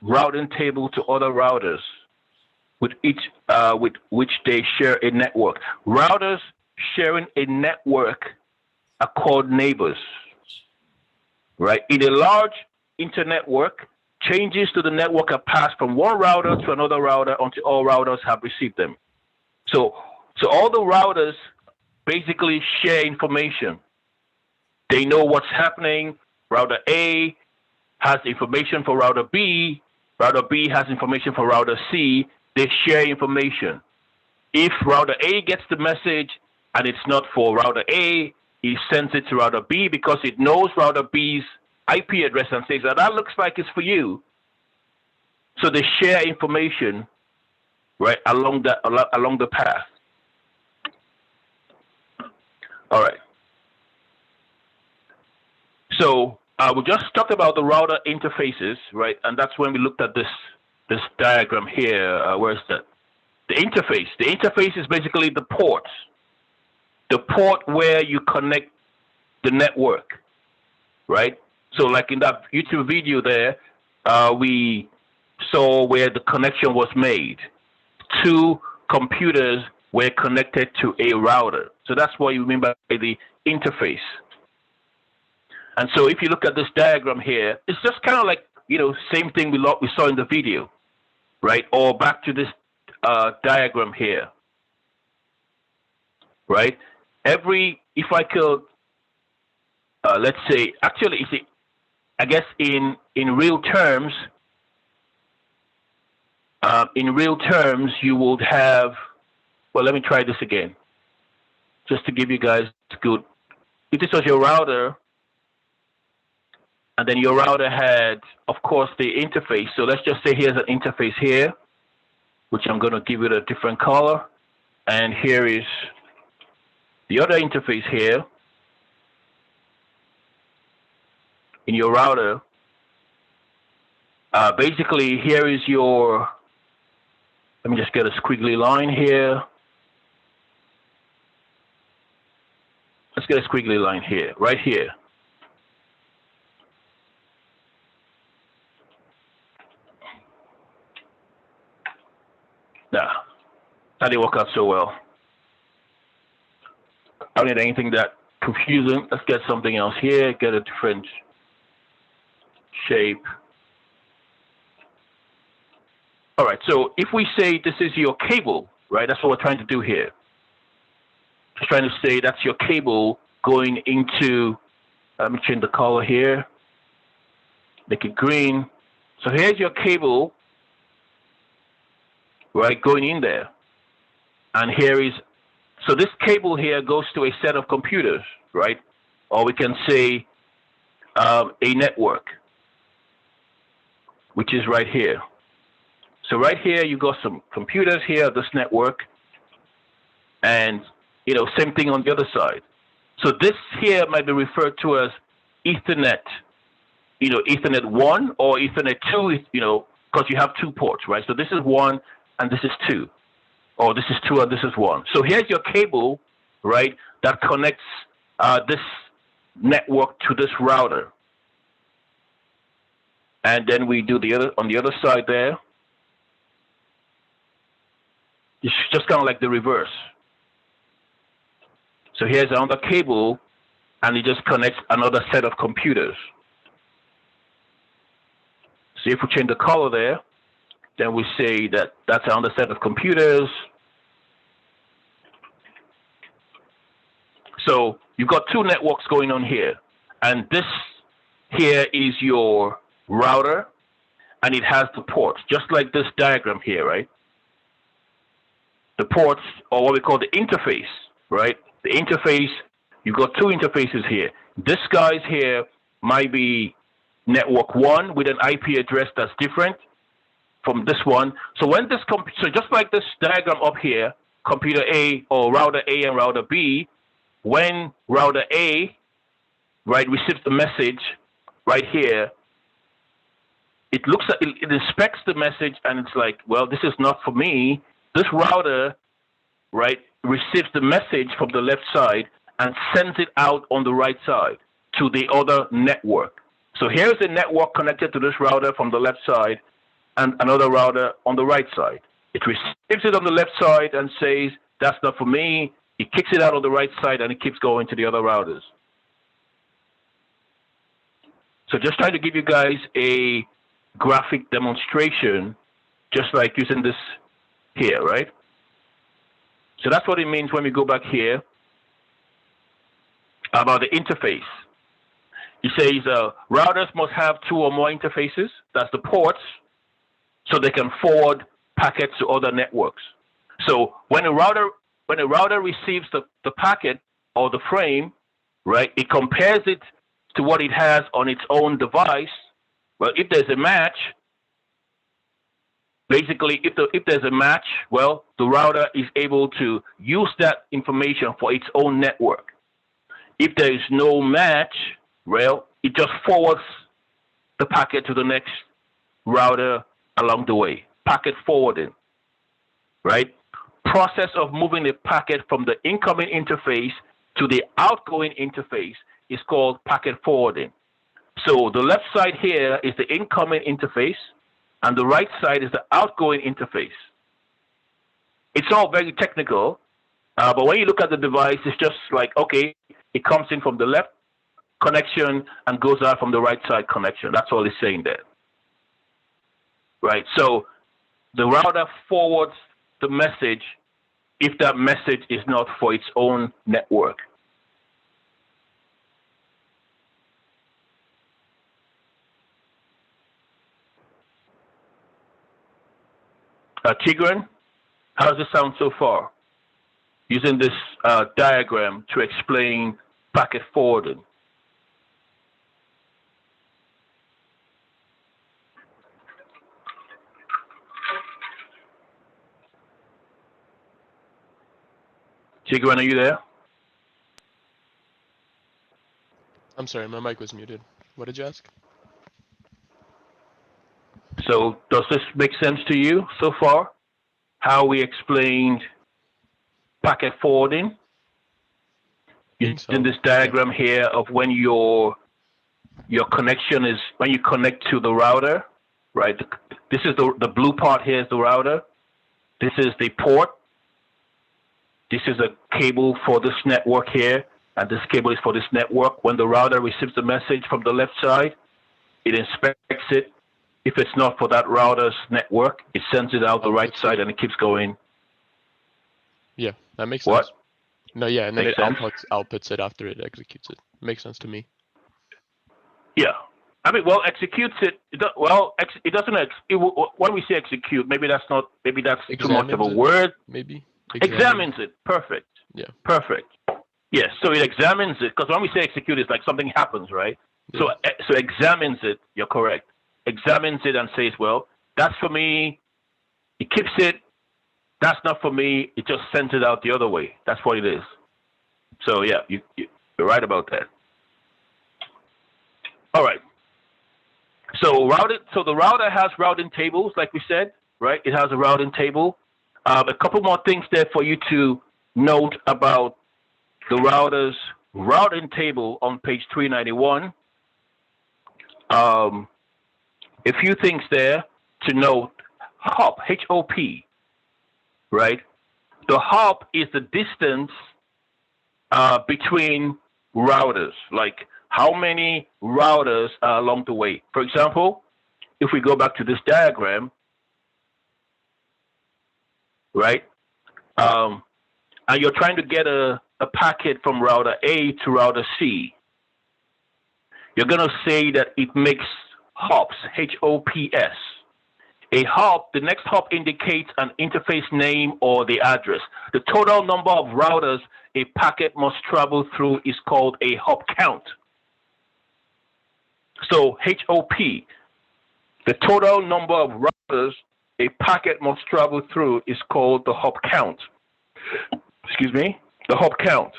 routing table to other routers with which they share a network. Routers sharing a network are called neighbors, right? In a large internetwork, changes to the network are passed from one router to another router until all routers have received them. So all the routers basically share information. They know what's happening. Router A has information for router B. Router B has information for router C. They share information. If router A gets the message and it's not for router A, he sends it to router B because it knows router B's IP address and says that looks like it's for you. So they share information, right, along the path. All right. So we just talked about the router interfaces, right? And that's when we looked at this diagram here. Where is that? The interface. The interface is basically the ports. The port where you connect the network, right? So like in that YouTube video there, we saw where the connection was made. Two computers were connected to a router. So that's what you mean by the interface. And so if you look at this diagram here, it's just kind of like, same thing we saw in the video, right? Or back to this diagram here, right? If I could, let's say, actually, I guess in real terms, you would have, well, let me try this again, just to give you guys good. If this was your router, and then your router had, of course, the interface. So let's just say here's an interface here, which I'm going to give it a different color. And here is the other interface here in your router. Basically, here is your, let me just get a squiggly line here. Let's get a squiggly line here, right here. Nah, that didn't work out so well. I don't need anything that confusing. Let's get something else here, get a different shape. All right, so if we say this is your cable, right, that's what we're trying to do here. Just trying to say that's your cable going into, let me change the color here, make it green. So here's your cable, right, going in there. And here is, so this cable here goes to a set of computers, right? Or we can say a network, which is right here. So right here, you got some computers here, this network, and, same thing on the other side. So this here might be referred to as Ethernet Ethernet 1 or Ethernet 2, because you have 2 ports, right? So this is 1 and this is 2, or this is 2 and this is 1. So here's your cable, right, that connects this network to this router. And then we do on the other side there. It's just kind of like the reverse. So here's another cable, and it just connects another set of computers. So if we change the color there, then we say that that's another set of computers. So you've got 2 networks going on here, and this here is your router, and it has the ports, just like this diagram here, right? The ports, or what we call the interface, right? The interface, you've got 2 interfaces here. This guy's here might be network 1 with an IP address that's different from this one. So when this so just like this diagram up here, computer A or router A and router B, when router A, right, receives the message right here, it looks at it inspects the message and it's like, well, this is not for me. This router, right, receives the message from the left side and sends it out on the right side to the other network. So here's a network connected to this router from the left side and another router on the right side. It receives it on the left side and says, that's not for me. It kicks it out on the right side and it keeps going to the other routers. So just trying to give you guys a graphic demonstration, just like using this here, right? So that's what it means when we go back here about the interface. It says routers must have 2 or more interfaces. That's the ports, so they can forward packets to other networks. So when a router receives the packet or the frame, right, it compares it to what it has on its own device. Well, if there's a match, basically, if there's a match, well, the router is able to use that information for its own network. If there is no match, well, it just forwards the packet to the next router along the way. Packet forwarding, right? Process of moving the packet from the incoming interface to the outgoing interface is called packet forwarding. So the left side here is the incoming interface, and the right side is the outgoing interface. It's all very technical, but when you look at the device, it's just like, okay, it comes in from the left connection and goes out from the right side connection. That's all it's saying there. Right? So the router forwards the message if that message is not for its own network. Tigran, how does it sound so far? Using this diagram to explain packet forwarding. Tigran, are you there? I'm sorry, my mic was muted. What did you ask? So does this make sense to you so far? How we explained packet forwarding? In this diagram here of when your connection is, when you connect to the router, right? This is the blue part here is the router. This is the port. This is a cable for this network here, and this cable is for this network. When the router receives the message from the left side, it inspects it. If it's not for that router's network, it sends it out the right side and it keeps going. Yeah, that makes What? sense. No, yeah, and then Makes it sense? outputs it after it executes it. Makes sense to me. Yeah. I mean, well, executes it. It doesn't. When we say execute, maybe that's too much of a word. Maybe. Examines it. Perfect. Yeah. Perfect. Yes. So it examines it, because when we say execute, it's like something happens, right? Yeah. So examines it. You're correct. Examines it and says, well, that's for me. It keeps it. That's not for me. It just sends it out the other way. That's what it is. So yeah, you're right about that. All right. So the router has routing tables, like we said, right? It has a routing table. A couple more things there for you to note about the router's routing table on page 391. A few things there to note. Hop, H-O-P, right? The hop is the distance between routers, like how many routers are along the way. For example, if we go back to this diagram, right? And you're trying to get a packet from router A to router C. You're going to say that it makes hops, H-O-P-S. A hop, the next hop indicates an interface name or the address. The total number of routers a packet must travel through is called a hop count. So H-O-P, the total number of routers a packet must travel through is called the hop count. Excuse me, the hop count.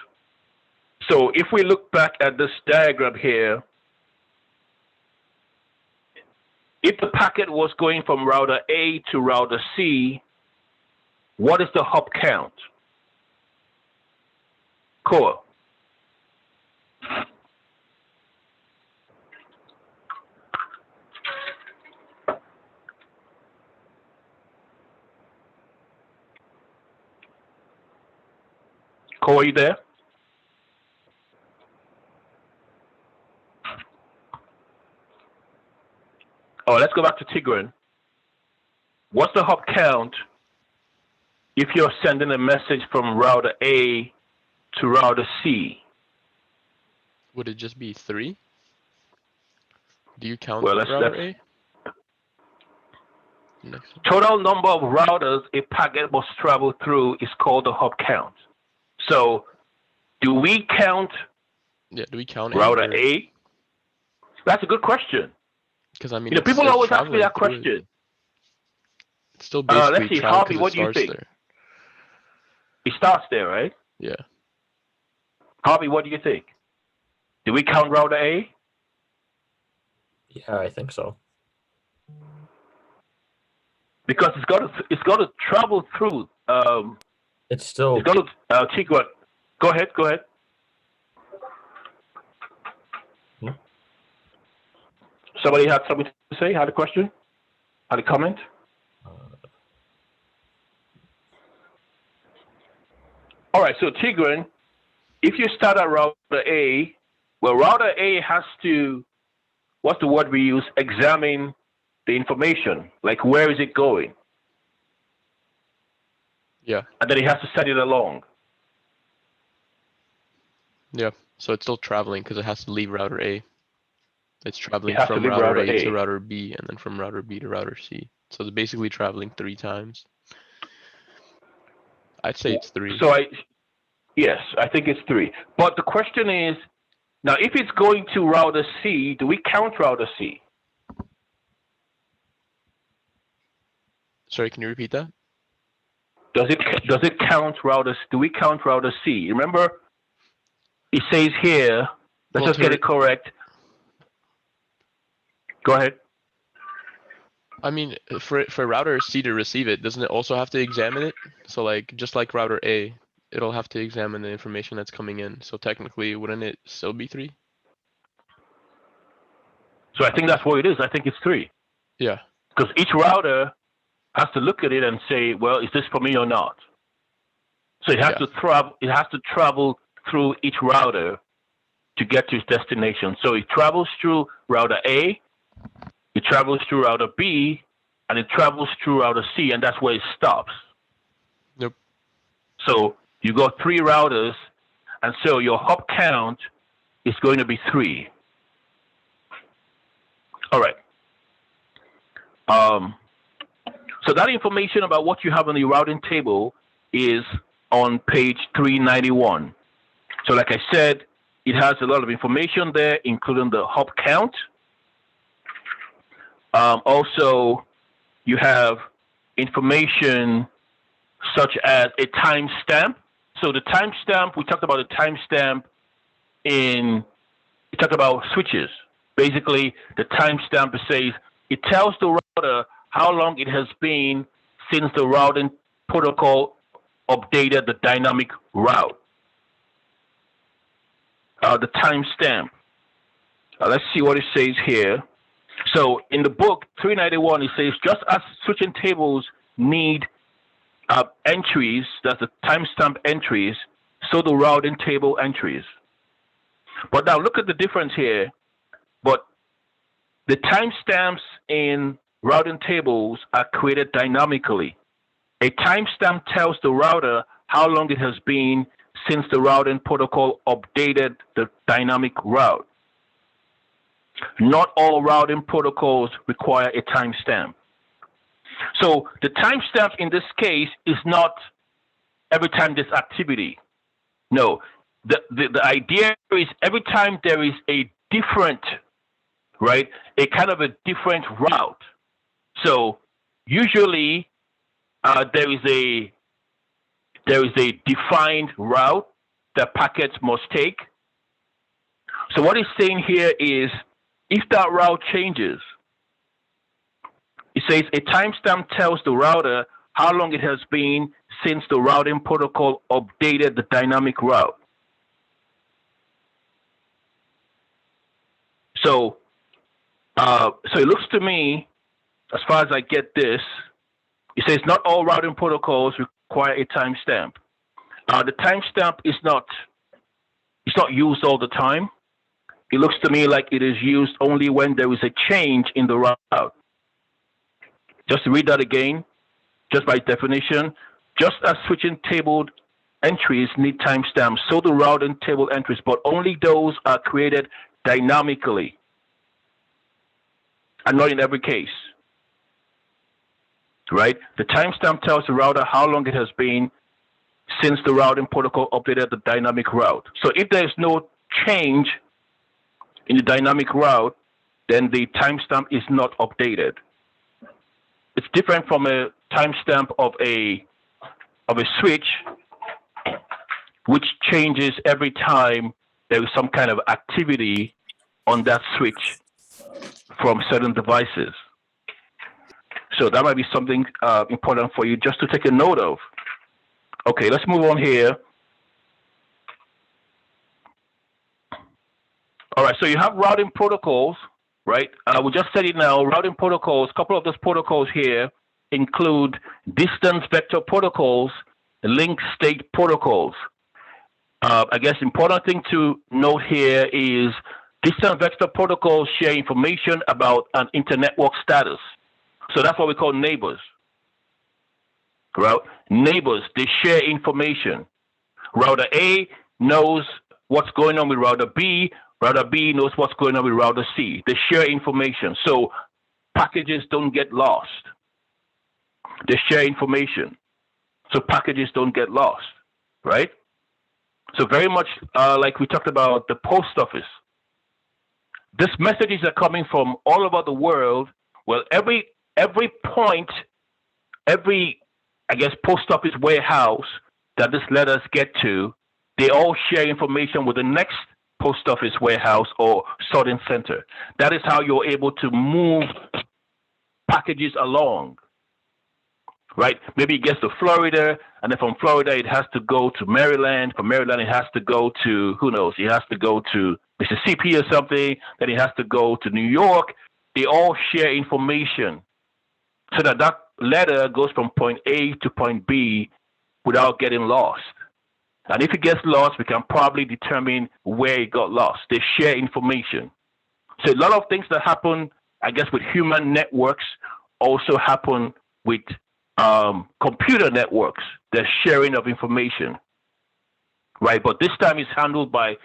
So if we look back at this diagram here, if the packet was going from router A to router C, what is the hop count? Core. Core, are you there? Oh, let's go back to Tigran. What's the hop count if you're sending a message from router A to router C? Would it just be 3? Do you count Well, router A? Next one. Total number of routers a packet must travel through is called the hop count. So, do we count? Yeah, do we count router A? That's a good question. Because I mean, people always ask me that question. It's still basically let's see, traveling Harvey, what do you think? there. It starts there, right? Yeah. Harvey, what do you think? Do we count router A? Yeah, I think so. Because it's got to travel through. It's still. It's got to. Tigran, go ahead. Hmm? Somebody had something to say? Had a question? Had a comment? All right, so Tigran, if you start at router A, well, router A has to, what's the word we use? Examine the information. Like, where is it going? Yeah. And then it has to send it along. Yeah. So it's still traveling because it has to leave router A. It's traveling has to from leave router router A to A. router B, and then from router B to router C. So it's basically traveling 3 times. I'd say it's 3. So yes, I think it's 3. But the question is, now if it's going to router C, do we count router C? Sorry, can you repeat that? Does it count routers? Do we count router C? Remember, it says here. Let's just get it correct. Go ahead. I mean, for router C to receive it, doesn't it also have to examine it? So like, just like router A, it'll have to examine the information that's coming in. So technically, wouldn't it still be 3? So I think that's what it is. I think it's 3. Yeah. Because each router has to look at it and say, well, is this for me or not? So it has to travel. It has to travel through each router to get to its destination. So it travels through router A, it travels through router B, and it travels through router C, and that's where it stops. Yep. So you got 3 routers, and so your hop count is going to be 3. All right. So that information about what you have on the routing table is on page 391. So like I said, it has a lot of information there, including the hop count. Also, you have information such as a timestamp. So the timestamp, we talked about the timestamp we talked about switches, Basically, the timestamp says it tells the router how long it has been since the routing protocol updated the dynamic route. The timestamp. Let's see what it says here. So in the book 391, it says just as switching tables need entries, that's the timestamp entries, so the routing table entries. But now look at the difference here. But the timestamps in routing tables are created dynamically. A timestamp tells the router how long it has been since the routing protocol updated the dynamic route. Not all routing protocols require a timestamp. So the timestamp in this case is not every time there's activity. No, the idea is every time there is a different, right, a kind of a different route. So usually there is a defined route that packets must take. So what it's saying here is if that route changes, it says a timestamp tells the router how long it has been since the routing protocol updated the dynamic route. So it looks to me, as far as I get this, it says not all routing protocols require a timestamp. The timestamp is not used all the time. It looks to me like it is used only when there is a change in the route. Just to read that again, just by definition, just as switching table entries need timestamps, so the routing table entries, but only those are created dynamically, and not in every case. Right? The timestamp tells the router how long it has been since the routing protocol updated the dynamic route. So if there's no change in the dynamic route, then the timestamp is not updated. It's different from a timestamp of a switch, which changes every time there is some kind of activity on that switch from certain devices. So that might be something important for you just to take a note of. Okay, let's move on here. All right, so you have routing protocols, right? We just said it now. Routing protocols, a couple of those protocols here include distance vector protocols, link state protocols. I guess important thing to note here is distance vector protocols share information about an internetwork status. So that's what we call neighbors. Right? Neighbors, they share information. Router A knows what's going on with router B. Router B knows what's going on with router C. They share information. So packages don't get lost. They share information. So packages don't get lost. Right? So very much like we talked about the post office. These messages are coming from all over the world. Well, every point, I guess, post office warehouse that these letters get to, they all share information with the next post office warehouse or sorting center. That is how you're able to move packages along, right? Maybe it gets to Florida, and then from Florida it has to go to Maryland. From Maryland it has to go to, who knows, it has to go to Mississippi or something. Then it has to go to New York. They all share information so that that letter goes from point A to point B without getting lost. And if it gets lost, we can probably determine where it got lost. They share information. So a lot of things that happen, I guess, with human networks also happen with computer networks. The sharing of information, right? But this time it's handled by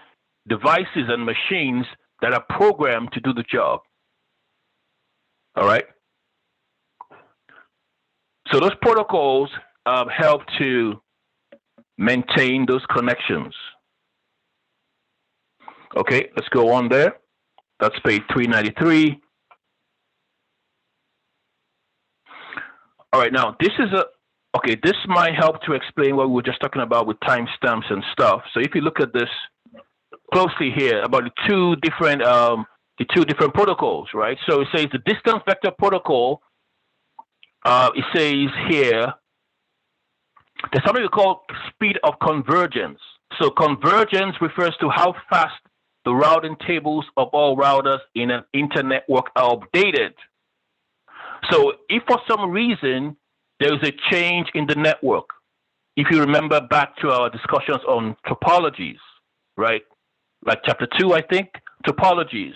devices and machines that are programmed to do the job. All right? So those protocols help to maintain those connections. Okay, let's go on there. That's page 393. All right, now this is this might help to explain what we were just talking about with timestamps and stuff. So if you look at this closely here, about the two different the two different protocols, right? So it says the distance vector protocol, it says here, there's something we call speed of convergence. So convergence refers to how fast the routing tables of all routers in an internetwork are updated. So if for some reason there is a change in the network, if you remember back to our discussions on topologies, right? Like chapter 2, I think, topologies.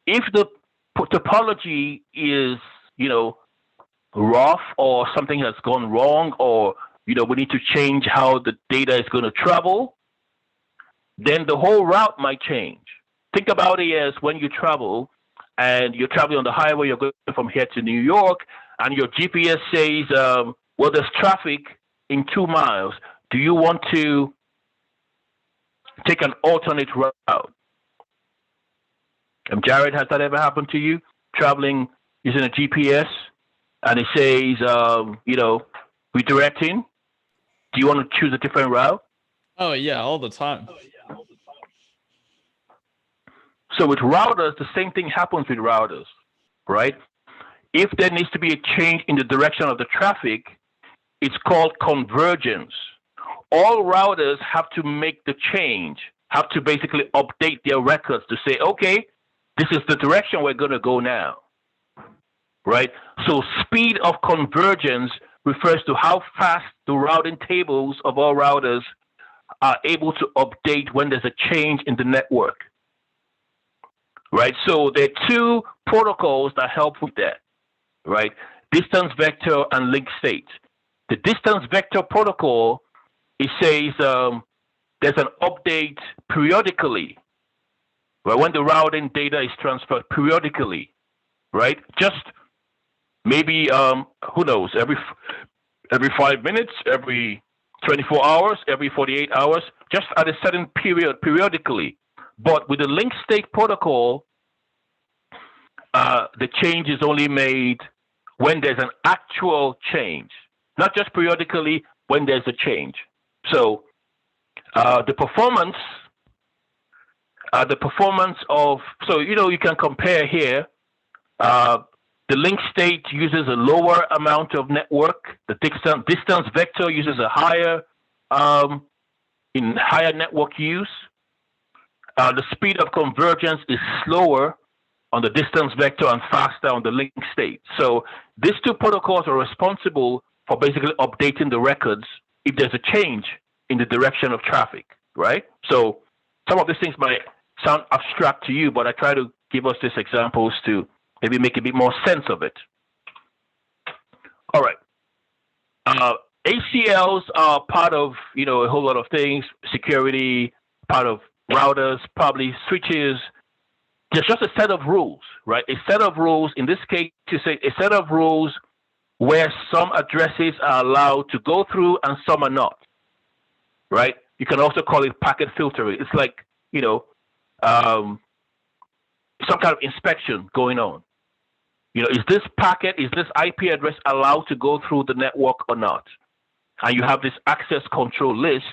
If the topology is, rough, or something has gone wrong, or, we need to change how the data is going to travel, then the whole route might change. Think about it as when you travel and you're traveling on the highway, you're going from here to New York, and your GPS says, well, there's traffic in 2 miles. Do you want to take an alternate route? Jared, has that ever happened to you? Traveling using a GPS and it says, redirecting. Do you want to choose a different route? Oh yeah, all the time. So with routers, the same thing happens with routers, right? If there needs to be a change in the direction of the traffic, it's called convergence. All routers have to make the change, have to basically update their records to say, okay, this is the direction we're going to go now, right? So speed of convergence refers to how fast the routing tables of all routers are able to update when there's a change in the network, right? So there are two protocols that help with that, right? Distance vector and link state. The distance vector protocol, it says there's an update periodically, right? When the routing data is transferred periodically, right? Just maybe, who knows, every 5 minutes, every 24 hours, every 48 hours, just at a certain period, periodically. But with the link state protocol, the change is only made when there's an actual change, not just periodically when there's a change. So the performance of, so, you can compare here. The link state uses a lower amount of network. The distance vector uses a higher network use. The speed of convergence is slower on the distance vector and faster on the link state. So these two protocols are responsible for basically updating the records if there's a change in the direction of traffic, right? So some of these things might sound abstract to you, but I try to give us these examples to maybe make a bit more sense of it. All right. ACLs are part of, a whole lot of things, security, part of routers, probably switches. There's just a set of rules, right? A set of rules, in this case, you say a set of rules where some addresses are allowed to go through and some are not, right? You can also call it packet filtering. It's like, some kind of inspection going on. Is this packet, is this IP address allowed to go through the network or not? And you have this access control list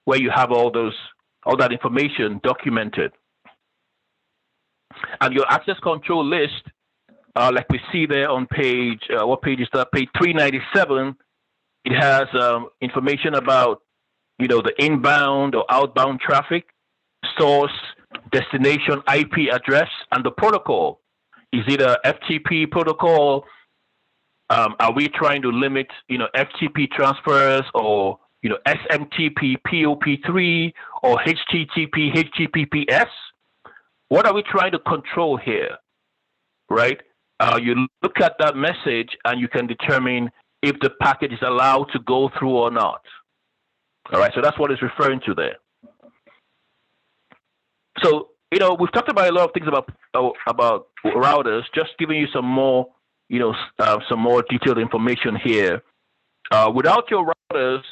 where you have all that information documented. And your access control list, like we see there on page, what page is that? Page 397. It has information about, the inbound or outbound traffic, source, destination IP address, and the protocol. Is it a FTP protocol? Are we trying to limit, FTP transfers, or, SMTP, POP3, or HTTP, HTTPS? What are we trying to control here, right? You look at that message and you can determine if the packet is allowed to go through or not. All right, so that's what it's referring to there. So, we've talked about a lot of things about routers, just giving you some more, some more detailed information here. Without your routers,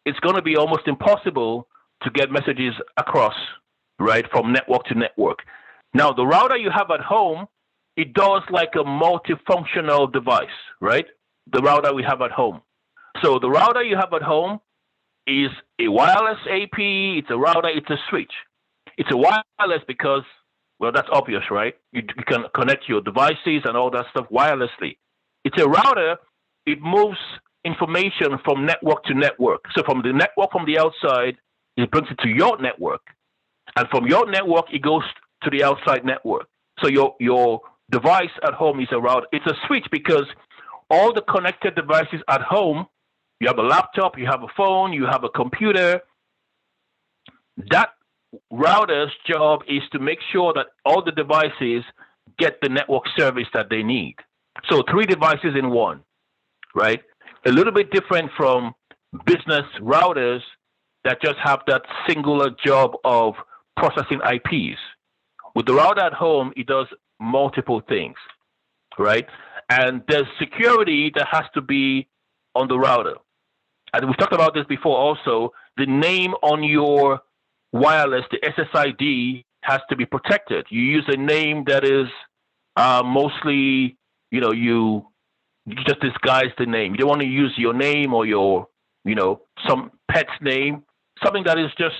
it's going to be almost impossible to get messages across, right, from network to network. Now, the router you have at home, it does like a multifunctional device, right? The router we have at home. So the router you have at home is a wireless AP, it's a router, it's a switch. It's a wireless because Well, that's obvious, right? You can connect your devices and all that stuff wirelessly. It's a router. It moves information from network to network. So from the network from the outside, it brings it to your network. And from your network, it goes to the outside network. So your device at home is a router. It's a switch because all the connected devices at home, you have a laptop, you have a phone, you have a computer. That router's job is to make sure that all the devices get the network service that they need. So 3 devices in one, right? A little bit different from business routers that just have that singular job of processing IPs. With the router at home, it does multiple things, right? And there's security that has to be on the router. And we've talked about this before also. The name on your wireless, the SSID, has to be protected. You use a name that is mostly, you just disguise the name. You don't want to use your name or your, some pet's name, something that is just,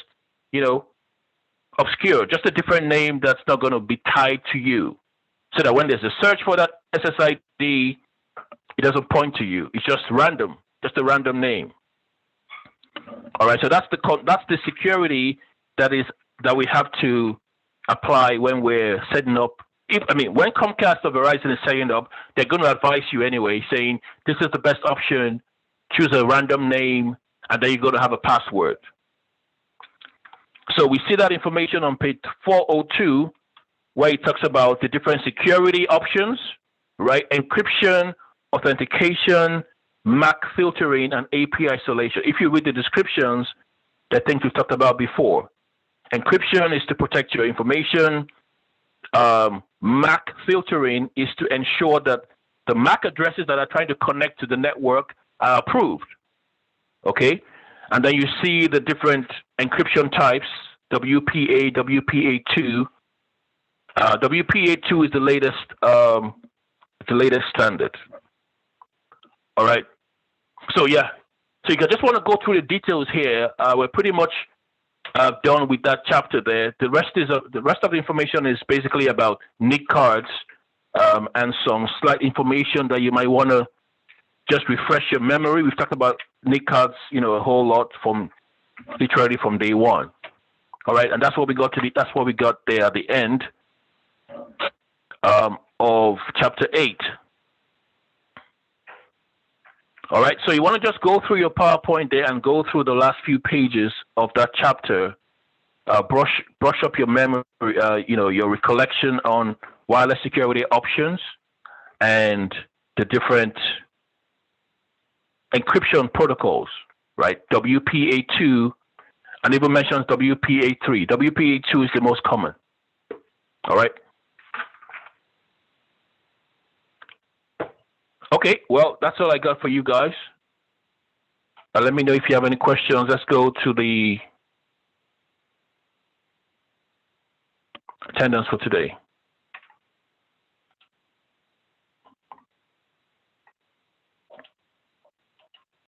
obscure, just a different name that's not going to be tied to you. So that when there's a search for that SSID, it doesn't point to you. It's just random, just a random name. All right, so that's the security that we have to apply when we're setting up. When Comcast or Verizon is setting up, they're going to advise you anyway, saying this is the best option. Choose a random name, and then you're going to have a password. So we see that information on page 402, where it talks about the different security options, right? Encryption, authentication, MAC filtering, and AP isolation. If you read the descriptions, the things we've talked about before. Encryption is to protect your information. MAC filtering is to ensure that the MAC addresses that are trying to connect to the network are approved. Okay? And then you see the different encryption types, WPA, WPA2. WPA2 is the latest standard. All right. So yeah. So you just want to go through the details here. We're pretty much done with that chapter there. The rest of the information is basically about NIC cards and some slight information that you might want to just refresh your memory. We've talked about NIC cards, a whole lot literally from day one. All right, and that's what we got there at the end of chapter 8. All right, so you want to just go through your PowerPoint there and go through the last few pages of that chapter. Brush up your memory, your recollection on wireless security options and the different encryption protocols, right? WPA2, and even mentions WPA3. WPA2 is the most common. All right. Okay, well, that's all I got for you guys. Let me know if you have any questions. Let's go to the attendance for today.